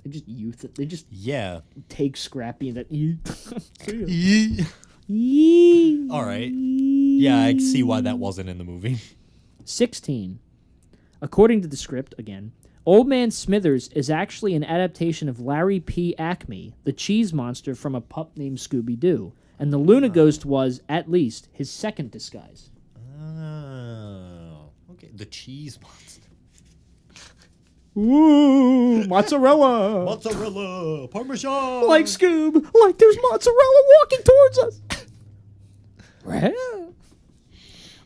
They just Yeah. take Scrappy and that. All right. Yeah, I see why that wasn't in the movie. 16. According to the script, again, Old Man Smithers is actually an adaptation of Larry P. Acme, the cheese monster from a pup named Scooby-Doo, and the Luna Ghost was, at least, his second disguise. Oh. Okay. The cheese monster. Ooh, mozzarella! Mozzarella. Parmesan. Like Scoob, like there's mozzarella walking towards us.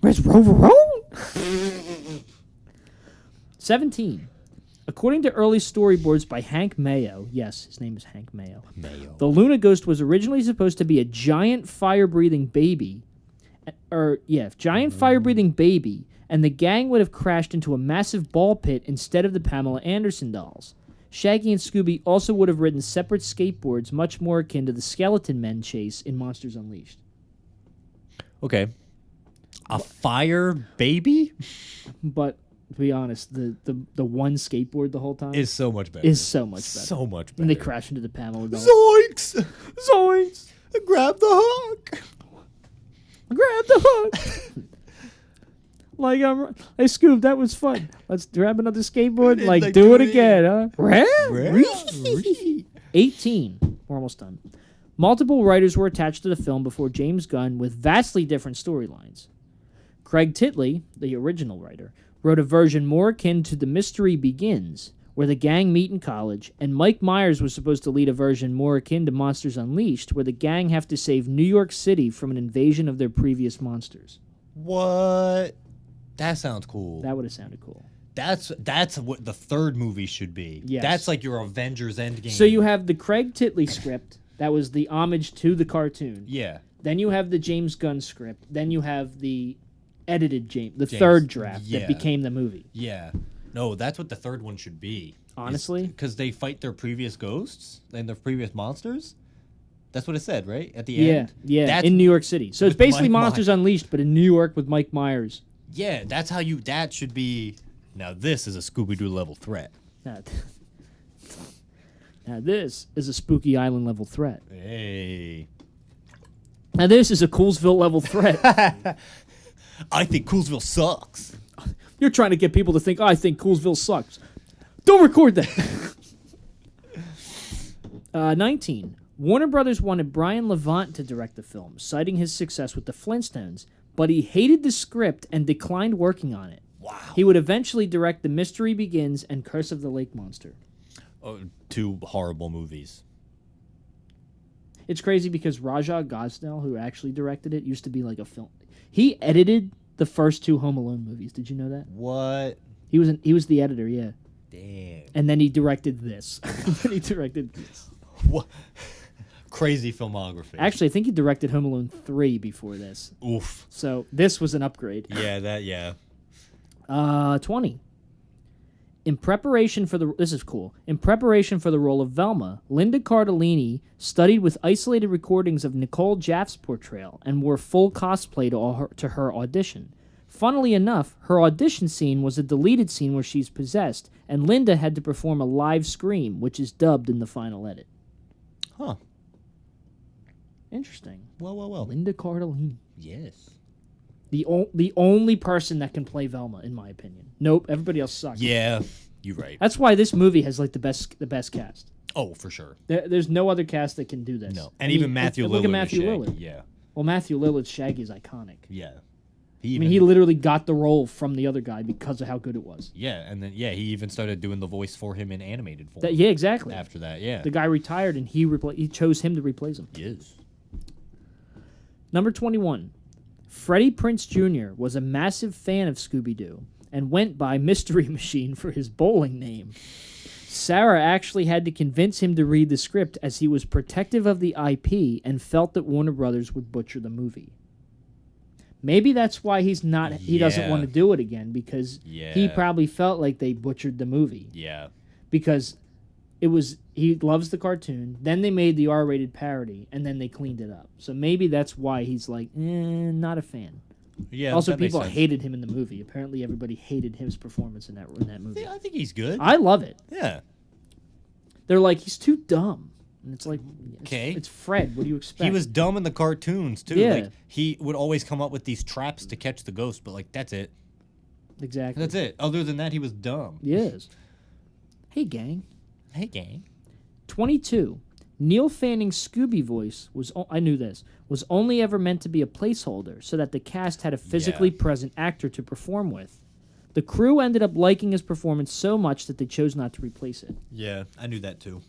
Where's Rover? 17. According to early storyboards by Hank Mayo, yes, his name is Hank Mayo, the Luna Ghost was originally supposed to be a giant fire-breathing baby. Fire-breathing baby, and the gang would have crashed into a massive ball pit instead of the Pamela Anderson dolls. Shaggy and Scooby also would have ridden separate skateboards much more akin to the Skeleton Men chase in Monsters Unleashed. Okay. A fire baby? But to be honest, the one skateboard the whole time Is so much better. is so much better. So much better. And they crash into the Pamela dolls. Zoinks! Zoinks! Grab the hook! Grab the hook! Like, hey, Scoob, that was fun. Let's grab another skateboard. Like, do it again, huh? 18. We're almost done. Multiple writers were attached to the film before James Gunn with vastly different storylines. Craig Titley, the original writer, wrote a version more akin to The Mystery Begins, where the gang meet in college, and Mike Myers was supposed to lead a version more akin to Monsters Unleashed, where the gang have to save New York City from an invasion of their previous monsters. What? That sounds cool. That would have sounded cool. That's what the third movie should be. Yes. That's like your Avengers Endgame. So you have the Craig Titley script, that was the homage to the cartoon. Yeah. Then you have the James Gunn script. Then you have the edited third draft that became the movie. Yeah. No, that's what the third one should be. Honestly? Because they fight their previous ghosts and their previous monsters. That's what it said, right? At the end? Yeah, That's in New York City. So it's with basically Mike Monsters Unleashed, but in New York with Mike Myers. Yeah, that's how that should be. Now this is a Scooby-Doo level threat. Now this is a Spooky Island level threat. Hey. Now this is a Coolsville level threat. I think Coolsville sucks. You're trying to get people to think, I think Coolsville sucks. Don't record that. 19. Warner Brothers wanted Brian Levant to direct the film, citing his success with the Flintstones, but he hated the script and declined working on it. Wow. He would eventually direct The Mystery Begins and Curse of the Lake Monster. Oh, two horrible movies. It's crazy because Raja Gosnell, who actually directed it, used to be like a film. He edited the first two Home Alone movies. Did you know that? What? He was the editor, yeah. Damn. And then he directed this. What? Crazy filmography. Actually, I think he directed Home Alone 3 before this. Oof. So this was an upgrade. Yeah. 20. In preparation for the role of Velma, Linda Cardellini studied with isolated recordings of Nicole Jaff's portrayal and wore full cosplay to her audition. Funnily enough, her audition scene was a deleted scene where she's possessed, and Linda had to perform a live scream, which is dubbed in the final edit. Huh. Interesting. Well. Linda Cardellini. Yes. The only person that can play Velma, in my opinion. Nope, everybody else sucks. Yeah, you're right. That's why this movie has like the best cast. Oh, for sure. There's no other cast that can do this. No, and even Matthew Lillard. Look at Matthew Lillard. Yeah. Well, Matthew Lillard's Shaggy is iconic. Yeah. He literally got the role from the other guy because of how good it was. Yeah, and then he even started doing the voice for him in animated form. Yeah, exactly. After that, yeah. The guy retired and he chose him to replace him. Yes. Number 21. Freddie Prinze Jr. was a massive fan of Scooby-Doo and went by Mystery Machine for his bowling name. Sarah actually had to convince him to read the script as he was protective of the IP and felt that Warner Brothers would butcher the movie. Maybe that's why he doesn't want to do it again, because he probably felt like they butchered the movie. Yeah. Because he loves the cartoon, then they made the R-rated parody, and then they cleaned it up. So maybe that's why he's like, not a fan. Yeah. Also, people hated him in the movie. Apparently, everybody hated his performance in that movie. Yeah, I think he's good. I love it. Yeah. They're like, he's too dumb. And it's like, okay, it's Fred. What do you expect? He was dumb in the cartoons, too. Yeah. Like, he would always come up with these traps to catch the ghost, but, like, that's it. Exactly. That's it. Other than that, he was dumb. Yes. Hey, gang. 22. Neil Fanning's Scooby voice was only ever meant to be a placeholder so that the cast had a physically present actor to perform with. The crew ended up liking his performance so much that they chose not to replace it. Yeah, I knew that too.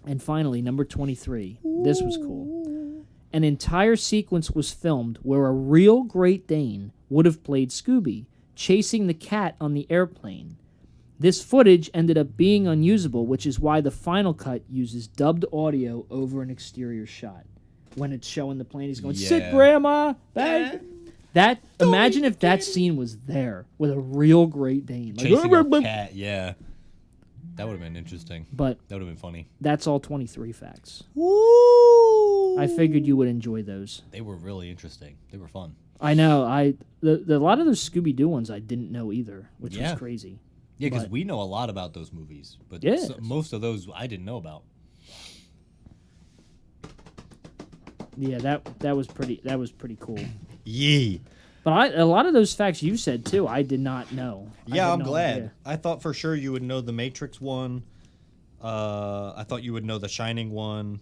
And finally, number 23. This was cool. An entire sequence was filmed where a real Great Dane would have played Scooby, chasing the cat on the airplane. This footage ended up being unusable, which is why the final cut uses dubbed audio over an exterior shot. When it's showing the plane, he's going, "Sit, Grandma!" Imagine if that scene was there with a real Great Dane. Chasing a cat, yeah. That would have been interesting. But that would have been funny. That's all 23 facts. Woo! I figured you would enjoy those. They were really interesting. They were fun. I know. A lot of those Scooby-Doo ones I didn't know either, which was crazy. Yeah, because we know a lot about those movies, but most of those I didn't know about. Yeah, that was pretty cool. Yeah. But a lot of those facts you said too, I did not know. Yeah, I'm glad. Idea. I thought for sure you would know the Matrix one. I thought you would know the Shining one.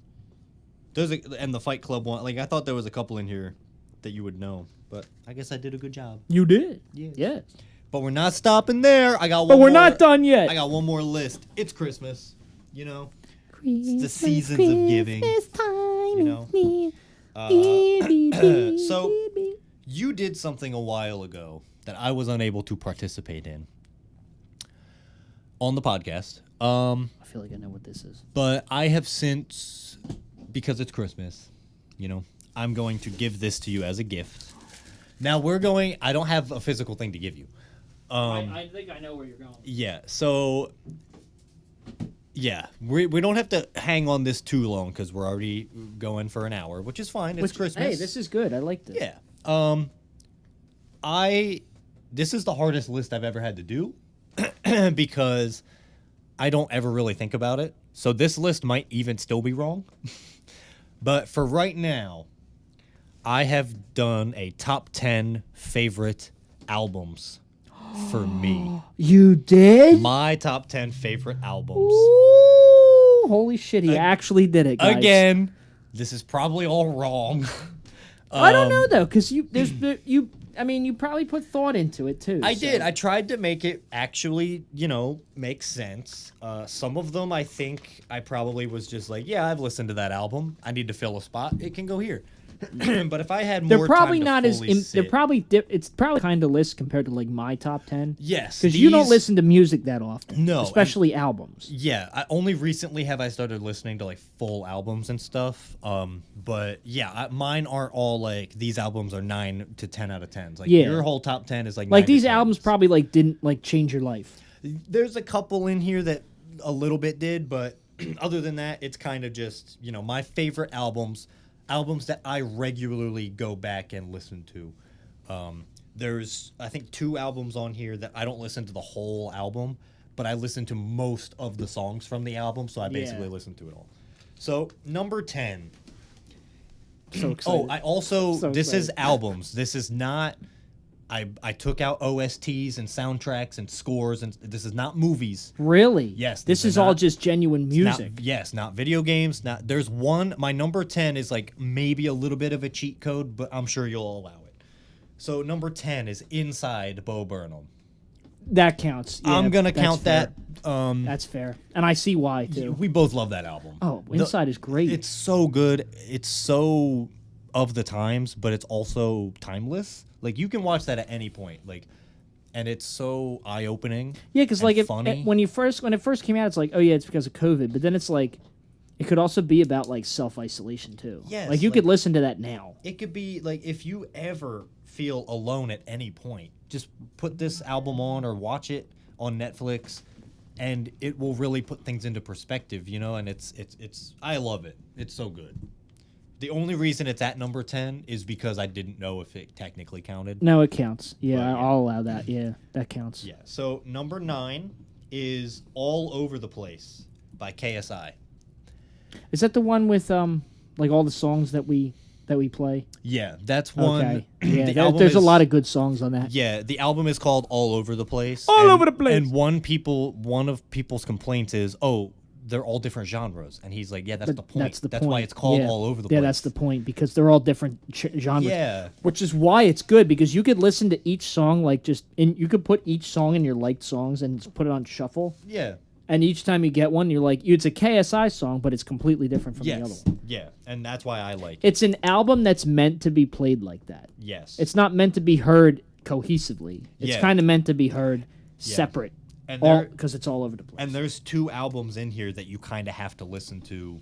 And the Fight Club one. Like, I thought there was a couple in here that you would know. But I guess I did a good job. You did. Yes. But we're not stopping there. But we're not done yet. I got one more list. It's Christmas. You know. It's the seasons of giving. You know. So you did something a while ago that I was unable to participate in on the podcast. I feel like I know what this is. But I have since, because it's Christmas, you know, I'm going to give this to you as a gift. Now I don't have a physical thing to give you. I think I know where you're going. Yeah, so, yeah, we don't have to hang on this too long because we're already going for an hour, which is fine. It's Christmas. Hey, this is good. I like this. Yeah. This is the hardest list I've ever had to do because I don't ever really think about it. So this list might even still be wrong. But for right now, I have done a top 10 favorite albums for me. You did? My top 10 favorite albums. Ooh, holy shit, he actually did it, guys. Again, this is probably all wrong. I don't know though, because you probably put thought into it too. I did. I tried to make it actually, make sense. Some of them, I think, I probably was just like, yeah, I've listened to that album. I need to fill a spot. It can go here. But if I had more, they're probably time to fully sit, they're probably it's probably kind of list compared to like my top 10. Yes, because you don't listen to music that often. No, especially albums. Yeah, only recently have I started listening to like full albums and stuff. But yeah, mine aren't all like these albums are 9 to 10 out of 10s. Like your whole top 10 is like 9 these to 10s. Albums probably like didn't like change your life. There's a couple in here that a little bit did, but other than that, it's kind of just my favorite albums that I regularly go back and listen to. There's, I think, 2 albums on here that I don't listen to the whole album, but I listen to most of the songs from the album, so I basically listen to it all. So, number 10. So excited. I also So this is excited. albums. This is not. I took out OSTs and soundtracks and scores, and this is not movies. Really? Yes, This these is are all not- just genuine music. Not video games. Not there's one. My number 10 is like maybe a little bit of a cheat code, but I'm sure you'll allow it. So number 10 is Inside Bo Burnham. That counts. Yeah, I'm gonna that's count fair. that. That's fair, and I see why too. We both love that album. Oh, Inside is great. It's so good. It's so of the times, but it's also timeless. Like you can watch that at any point. Like, and it's so eye opening. Yeah, because like funny. when it first came out, it's like, oh yeah, it's because of COVID. But then it's like, it could also be about like self isolation too. Yes, like you like- could listen to that now. It could be like if you ever feel alone at any point, just put this album on or watch it on Netflix, and it will really put things into perspective, you know. And it's I love it. It's so good. The only reason it's at number 10 is because I didn't know if it technically counted. No, it counts. Yeah, Well, yeah. I'll allow that. Yeah, that counts. Yeah. So number 9 is All Over the Place by KSI. Is that the one with like all the songs that we play? Yeah, that's one. Okay. Yeah, The album there's a is- lot of good songs on that. Yeah, the album is called All Over the Place. All Over the Place. And one of people's complaints is, oh, they're all different genres. And he's like, yeah, that's the point. That's the That's point. why it's called Yeah. All Over the Place. Yeah, that's the point because they're all different genres. Yeah. Which is why it's good because you could listen to each song you could put each song in your liked songs and just put it on shuffle. Yeah. And each time you get one, you're like, it's a KSI song, but it's completely different from the other Yes. one. Yeah. And that's why I like it. It's an album that's meant to be played like that. Yes. It's not meant to be heard cohesively. It's Yeah. kind of meant to be heard separate, and all there, because it's all over the place. and there's 2 albums in here that you kind of have to listen to,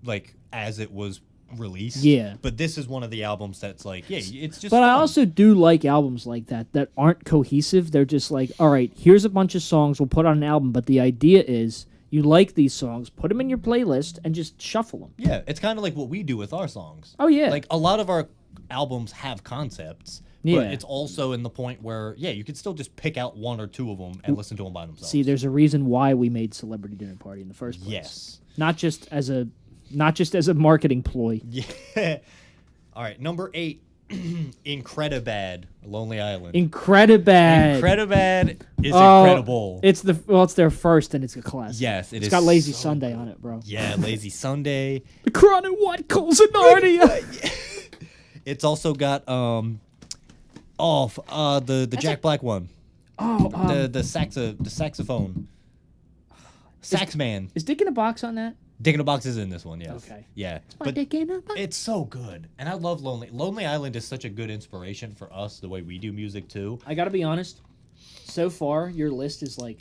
like, as it was released. Yeah. But this is one of the albums that's like, yeah, it's just But I fun. also do like albums like that aren't cohesive. They're just like, all right, here's a bunch of songs we'll put on an album, but the idea is you like these songs, put them in your playlist, and just shuffle them. Yeah, it's kind of like what we do with our songs. Oh, yeah. Like a lot of our albums have concepts, Yeah. but it's also in the point where, yeah, you could still just pick out 1 or 2 of them and listen to them by themselves. See, there's a reason why we made Celebrity Dinner Party in the first place. Yes. Not just as a marketing ploy. Yeah. All right, number 8, Incredibad, Lonely Island. Incredibad. Incredibad is Oh, incredible. It's it's their first and it's a classic. Yes, It's is got Lazy so Sunday good. on it, bro. Yeah, Lazy Sunday. The Crown and White Coals of Narnia. It's also got the Jack Black one. Oh, The saxophone. Sax man. is Dick in a Box on that? Dick in a Box is in this one, yes. Okay. Yeah. My But Dick in a Box. it's so good. And I love Lonely Island is such a good inspiration for us, the way we do music too. I gotta be honest. So far, your list is like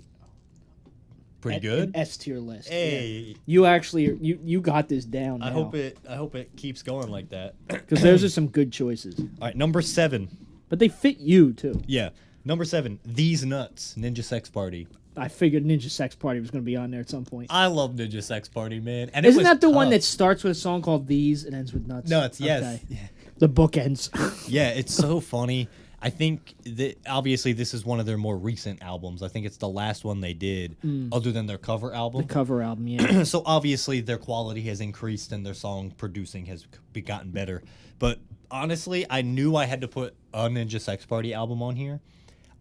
Pretty an good. S tier list. Hey. Yeah. You actually you got this down. I hope it keeps going like that. because those are some good choices, All right, number 7. but they fit you too. Yeah. Number 7, These Nuts, Ninja Sex Party. I figured Ninja Sex Party was going to be on there at some point. I love Ninja Sex Party, man. And Isn't it was that the one tough. that starts with a song called These and ends with Nuts? Nuts, yes. Okay. The bookends. Yeah, it's so funny. I think that obviously this is one of their more recent albums. I think it's the last one they did, other than their cover album. The cover album, yeah. So obviously their quality has increased and their song producing has gotten better. But honestly, I knew I had to put a Ninja Sex Party album on here.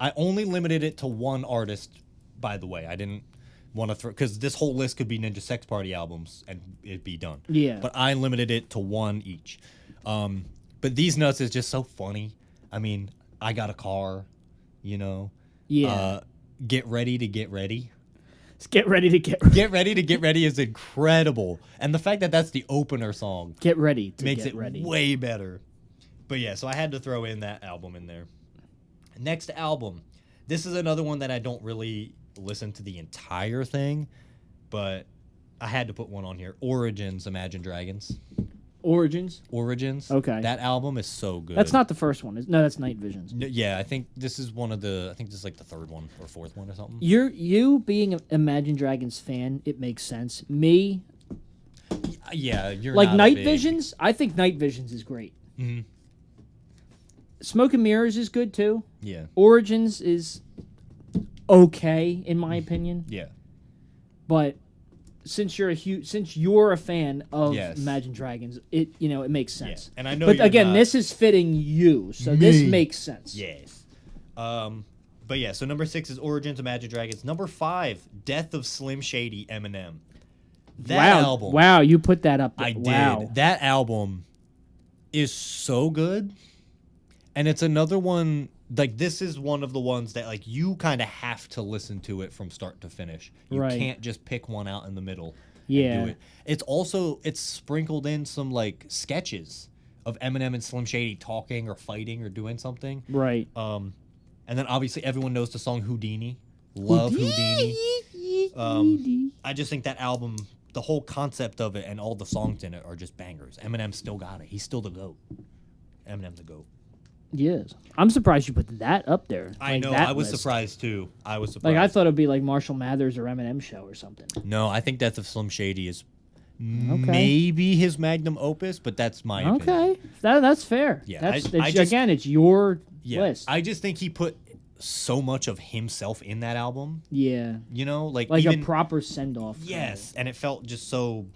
I only limited it to one artist, by the way. I didn't want to throw, because this whole list could be Ninja Sex Party albums and it'd be done. Yeah. But I limited it to one each. But These Nuts is just so funny. I mean, I got a car, you know. Yeah. Get ready to get ready. Let's get ready to get ready. Get ready to get ready is incredible. And the fact that that's the opener song Get ready to makes get it ready. way better. But yeah, so I had to throw in that album in there. Next album. This is another one that I don't really listen to the entire thing, but I had to put one on here. Origins, Imagine Dragons. Origins. Origins. Okay. That album is so good. That's not the first one. No, that's Night Visions. Yeah, I think this is one of the. I think this is like the 3rd one or 4th one or something. You being an Imagine Dragons fan, it makes sense. Me, Yeah, you're like not a Night big- Visions, I think Night Visions is great. Mhm. Smoke and Mirrors is good too. Yeah, Origins is okay in my opinion, yeah. but since you're a fan of Yes. Imagine Dragons, it makes sense. Yeah. And I know, but you're again, not- this is fitting you, so this makes sense. Yes. But yeah, so number 6 is Origins, Imagine Dragons. Number 5, Death of Slim Shady, Eminem. That album. Wow, you put that up there. I Wow. did. That album is so good. And it's another one, like, this is one of the ones that, like, you kind of have to listen to it from start to finish. You Right. can't just pick one out in the middle Yeah. and do it. It's sprinkled in some, like, sketches of Eminem and Slim Shady talking or fighting or doing something. Right. And then obviously everyone knows the song Houdini. Love Houdini. I just think that album, the whole concept of it and all the songs in it are just bangers. Eminem still got it. He's still the GOAT. Eminem's the GOAT. Yes. I'm surprised you put that up there. I like know. that I was list. surprised too. I was surprised. Like I thought it'd be like Marshall Mathers or Eminem show or something. No, I think Death of Slim Shady is maybe his magnum opus, but that's my opinion. Okay. That's fair. Yeah, It's your list. I just think he put so much of himself in that album. Yeah. You know, like a proper send off. Yes, and it felt just so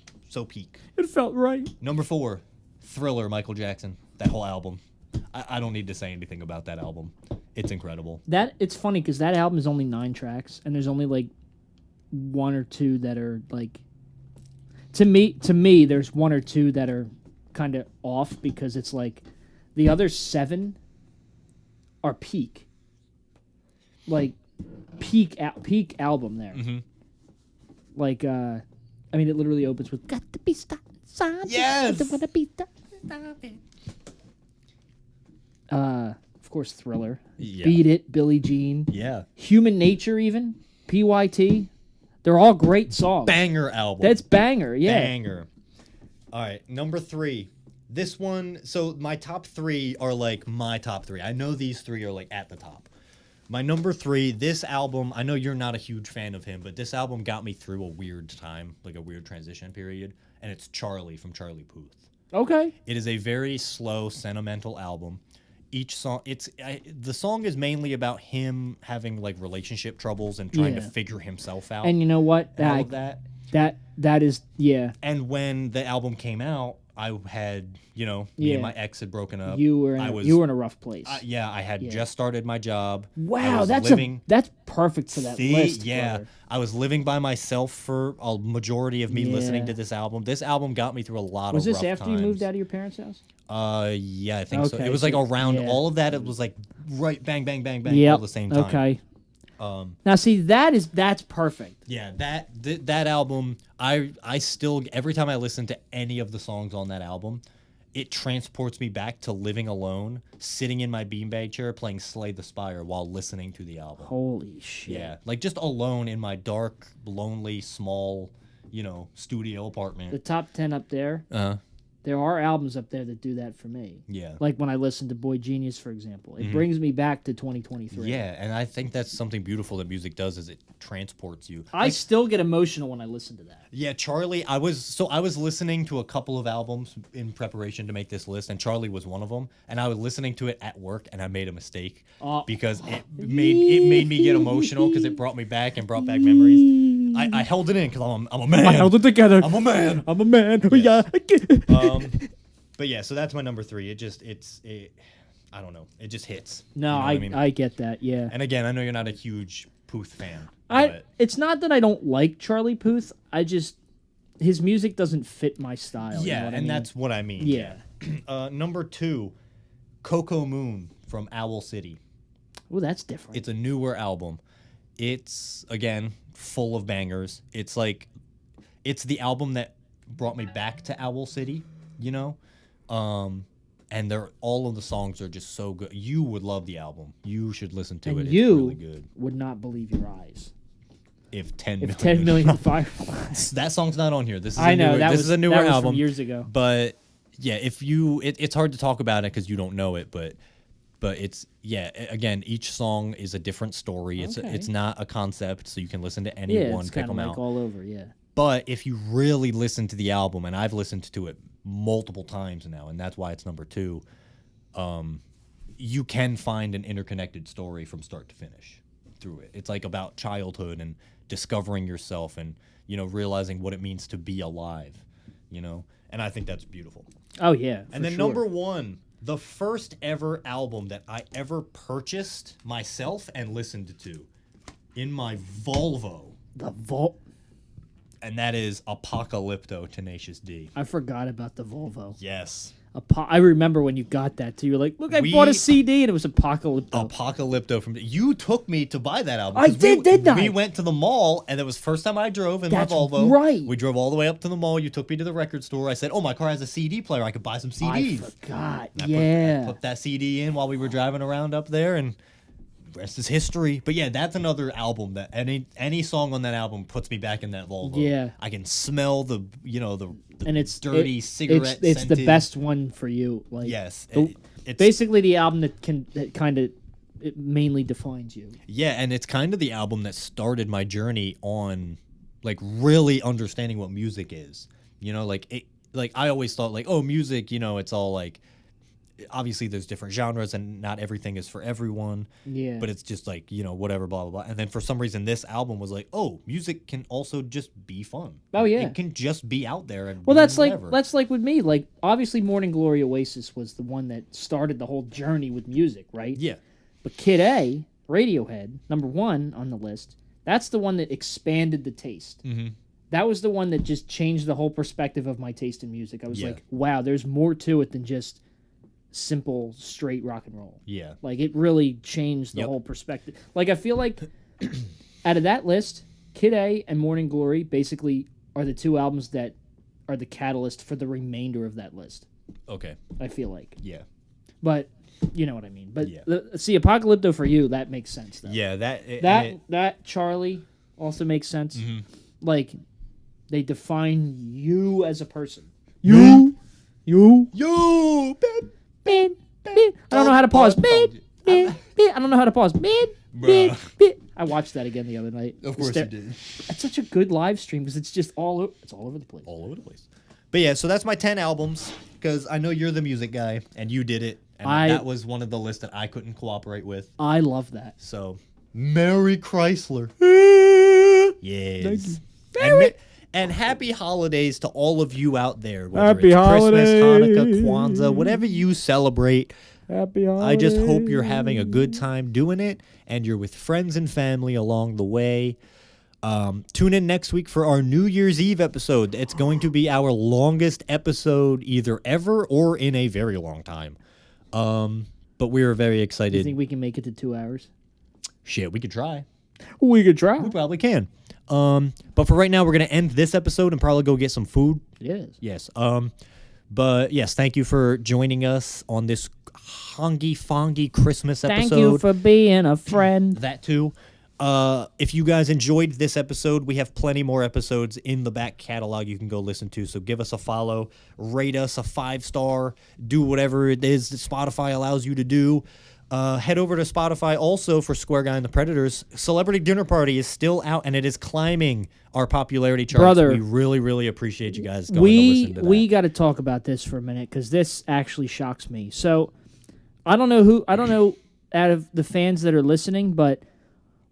peak. It felt right. Number 4, Thriller, Michael Jackson. That whole album. I don't need to say anything about that album. It's incredible. It's funny because that album is only 9 tracks, and there's only like 1 or 2 that are like. To me, there's 1 or 2 that are kind of off because it's like the other 7 are peak. Like peak album there. Mm-hmm. Like I mean, it literally opens with "Got to be stopped, son. Yes! Got to be stopped, stop it." Of course, Thriller. Yeah. Beat It, Billie Jean. Yeah. Human Nature, even PYT. They're all great songs. Banger album. That's banger. Yeah. Banger. All right, number 3. This one, so my top 3 are like my top 3. I know these 3 are like at the top. My number 3, this album, I know you're not a huge fan of him, but this album got me through a weird time, like a weird transition period, and it's Charlie from Charlie Puth. Okay. It is a very slow, sentimental album. Each song, the song is mainly about him having like relationship troubles and trying to figure himself out. And you know what? All of That is And when the album came out, I had, me and my ex had broken up. You were in a rough place. I had just started my job. Wow, that's perfect for that list. Yeah, brother. I was living by myself for a majority of me listening to this album. This album got me through a lot of rough times. Was this after you moved out of your parents' house? Yeah, I think so. Okay, It was like around all of that. It was like right, bang, bang, bang, bang, all the same time. Okay. Now see that's perfect. Yeah, that album, I still, every time I listen to any of the songs on that album, it transports me back to living alone, sitting in my beanbag chair playing Slay the Spire while listening to the album. Holy shit. Yeah, like just alone in my dark, lonely, small, studio apartment. The top 10 up there. There are albums up there that do that for me. Yeah. Like when I listen to Boy Genius, for example. It brings me back to 2023. Yeah, and I think that's something beautiful that music does is it transports you. I still get emotional when I listen to that. Yeah, Charlie, I was listening to a couple of albums in preparation to make this list, and Charlie was one of them. And I was listening to it at work, and I made a mistake because it made me get emotional because it brought me back and brought back memories. I held it in because I'm a man. I held it together. I'm a man. I'm a man. Yes. Yeah. But yeah, so that's my number 3. I don't know. It just hits. No, You know what I mean? I get that. Yeah. And again, I know you're not a huge Puth fan. It's not that I don't like Charlie Puth. His music doesn't fit my style. Yeah, you know what I and mean? that's what I mean. Yeah. Number 2, Coco Moon from Owl City. Oh, that's different. It's a newer album. It's, again, full of bangers. It's the album that brought me back to Owl City, and all of the songs are just so good. You would love the album. You should listen to it. It's really good. Would not believe your eyes. If 10 million Fireflies. That song's not on here. This is this is a newer that was album from years ago. But yeah, it's hard to talk about it because you don't know it, but it's again, each song is a different story. It's not a concept, so you can listen to anyone, pick them out all over. Yeah. But if you really listen to the album, and I've listened to it multiple times now, and that's why it's number 2, you can find an interconnected story from start to finish through it. It's like about childhood and discovering yourself and, you know, realizing what it means to be alive, you know? And I think that's beautiful. Oh, yeah. And then sure. number one, the first ever album that I ever purchased myself and listened to in my Volvo. The Volvo. And that is Apocalypto Tenacious D. I forgot about the Volvo. Yes. I remember when you got that too. You're like, look, I bought a CD and it was Apocalypto. Apocalypto you took me to buy that album. I did. We went to the mall and it was the first time I drove in That's my Volvo. right. We drove all the way up to the mall. You took me to the record store. I said, "Oh, my car has a CD player. I could buy some CDs." I forgot. I put that CD in while we were driving around up there, and the rest is history. But yeah, that's another album that any song on that album puts me back in that Volvo. Yeah. I can smell the and it's dirty cigarette. It's the best one for you. Like, yes, it's basically the album that kind of it mainly defines you. Yeah, and it's kind of the album that started my journey on like really understanding what music is. You know, like I always thought like, oh, music, you know, it's all like obviously there's different genres and not everything is for everyone. Yeah. But it's just like, you know, whatever, blah, blah, blah. And then for some reason this album was like, oh, music can also just be fun. Oh, yeah. It can just be out there. And that's like with me. Like, obviously Morning Glory Oasis was the one that started the whole journey with music, right? Yeah. But Kid A, Radiohead, number one on the list, that's the one that expanded the taste. Mm-hmm. That was the one that just changed the whole perspective of my taste in music. I was like, wow, there's more to it than just simple, straight rock and roll. Yeah. Like, it really changed the whole perspective. Like, I feel like out of that list, Kid A and Morning Glory basically are the two albums that are the catalyst for the remainder of that list. Okay. I feel like. Yeah. But you know what I mean. But see, Apocalypto for you, that makes sense, though. Yeah, that Charlie also makes sense. Mm-hmm. Like, they define you as a person. You. I don't know how to pause. I don't know how to pause. I watched that again the other night. Of course you did. It's such a good live stream because it's just all over the place. All over the place. But yeah, so that's my 10 albums because I know you're the music guy and you did it. And that was one of the lists that I couldn't cooperate with. I love that. So, Merry Chrysler. Yes. And happy holidays to all of you out there. Whether Happy it's holidays. Christmas, Hanukkah, Kwanzaa, whatever you celebrate. Happy holidays. I just hope you're having a good time doing it and you're with friends and family along the way. Tune in next week for our New Year's Eve episode. It's going to be our longest episode either ever or in a very long time. But we are very excited. You think we can make it to 2 hours? Shit, we could try. We could try. We probably can. But for right now, we're going to end this episode and probably go get some food. Yes. But yes, thank you for joining us on this hongy-fongy Christmas episode. Thank you for being a friend. That too. If you guys enjoyed this episode, we have plenty more episodes in the back catalog you can go listen to. So give us a follow, rate us a 5-star, do whatever it is that Spotify allows you to do. Head over to Spotify also for Square Guy and the Predators. Celebrity Dinner Party is still out, and it is climbing our popularity charts. Brother, we really, really appreciate you guys going to listen to that. We got to talk about this for a minute because this actually shocks me. So I don't know out of the fans that are listening, but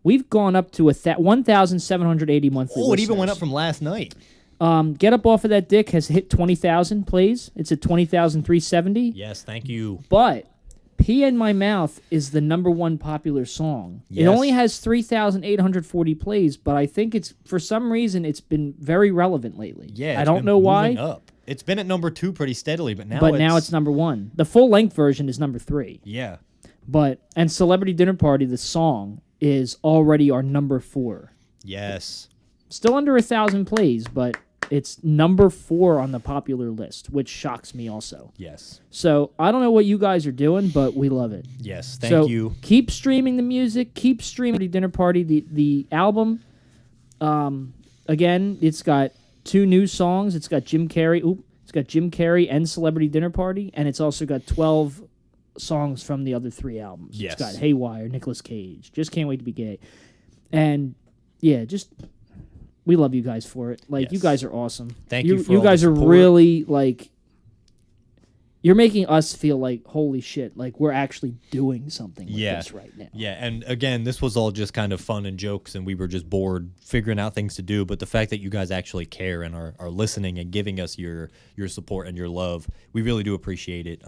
we've gone up to 1,780 monthly listeners. It even went up from last night. Get Up Off of That Dick has hit 20,000 plays. It's at 20,370. Yes, thank you. But Pee in My Mouth is the number one popular song. Yes. It only has 3,840 plays, but I think for some reason it's been very relevant lately. Yeah, I don't know why. Up. It's been at number 2 pretty steadily, but now it's number 1. The full length version is number 3. Yeah. And Celebrity Dinner Party, the song, is already our number 4. Yes. Still under 1,000 plays, but it's number 4 on the popular list, which shocks me also. Yes. So I don't know what you guys are doing, but we love it. Yes, thank you. Keep streaming the music. Keep streaming Dinner Party. The album, again, it's got 2 new songs. It's got Jim Carrey and Celebrity Dinner Party, and it's also got 12 songs from the other 3 albums. Yes. It's got Haywire, Nicolas Cage, Just Can't Wait to Be Gay. And, yeah, we love you guys for it. Like, you guys are awesome. Thank you for you all guys the are support. really, like, you're making us feel like, holy shit, like we're actually doing something with this right now. Yeah, and again, this was all just kind of fun and jokes, and we were just bored figuring out things to do. But the fact that you guys actually care and are listening and giving us your support and your love, we really do appreciate it.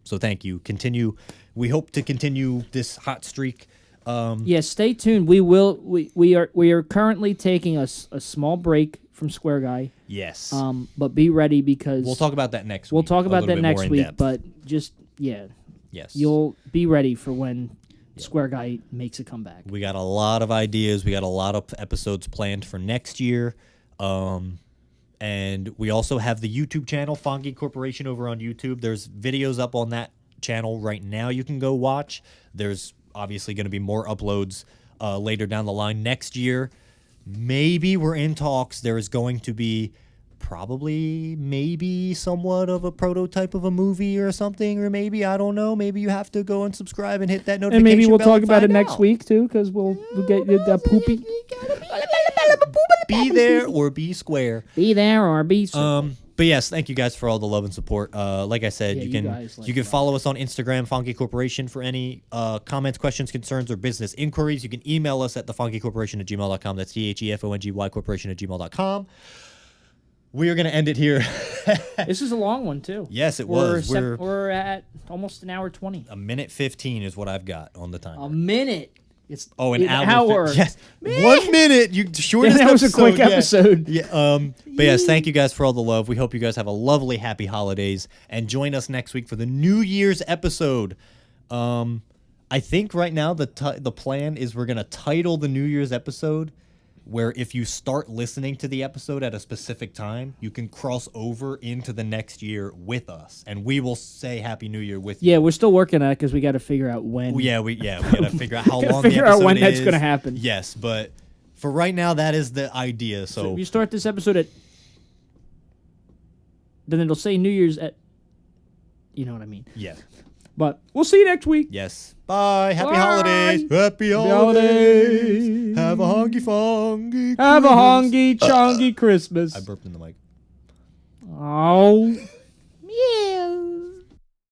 So thank you. Continue. We hope to continue this hot streak. Stay tuned. We are currently taking a small break from Square Guy. Yes. But be ready because we'll talk about that next week. We'll talk about that next week, but just yes. You'll be ready for when Square Guy makes a comeback. We got a lot of ideas. We got a lot of episodes planned for next year. And we also have the YouTube channel, Fongie Corporation, over on YouTube. There's videos up on that channel right now you can go watch. There's obviously going to be more uploads later down the line next year. Maybe we're in talks. There is going to be maybe somewhat of a prototype of a movie or something, or maybe, I don't know, maybe you have to go and subscribe and hit that notification bell. And maybe we'll talk about it out. Next week too, because we'll get that poopy. Be there or be square. Be there or be square. But yes, thank you guys for all the love and support. Like I said, you can follow us on Instagram, Fongie Corporation, for any comments, questions, concerns, or business inquiries. You can email us at thefongycorporation@gmail.com. That's TheFongy corporation@gmail.com. We are going to end it here. This is a long one, too. Yes, it was. We're at almost an hour 20. A minute 15 is what I've got on the timer. A minute. It's an hour. Yes. 1 minute. You shortest that was episode. A quick episode. Yeah. But yes, thank you guys for all the love. We hope you guys have a lovely, happy holidays, and join us next week for the New Year's episode. I think right now the plan is we're gonna title the New Year's episode where if you start listening to the episode at a specific time, you can cross over into the next year with us, and we will say Happy New Year with you. Yeah, we're still working on it because we got to figure out when. We got to figure out how long the episode is. Figure out when that's going to happen. Yes, but for right now, that is the idea. So if you start this episode at, then it'll say New Year's at. You know what I mean? Yeah. But we'll see you next week. Yes. Bye. Happy Bye. Holidays. Happy holidays. Have a honky fongy. Have a honky chongy Christmas. I burped in the mic. Oh. Yeah.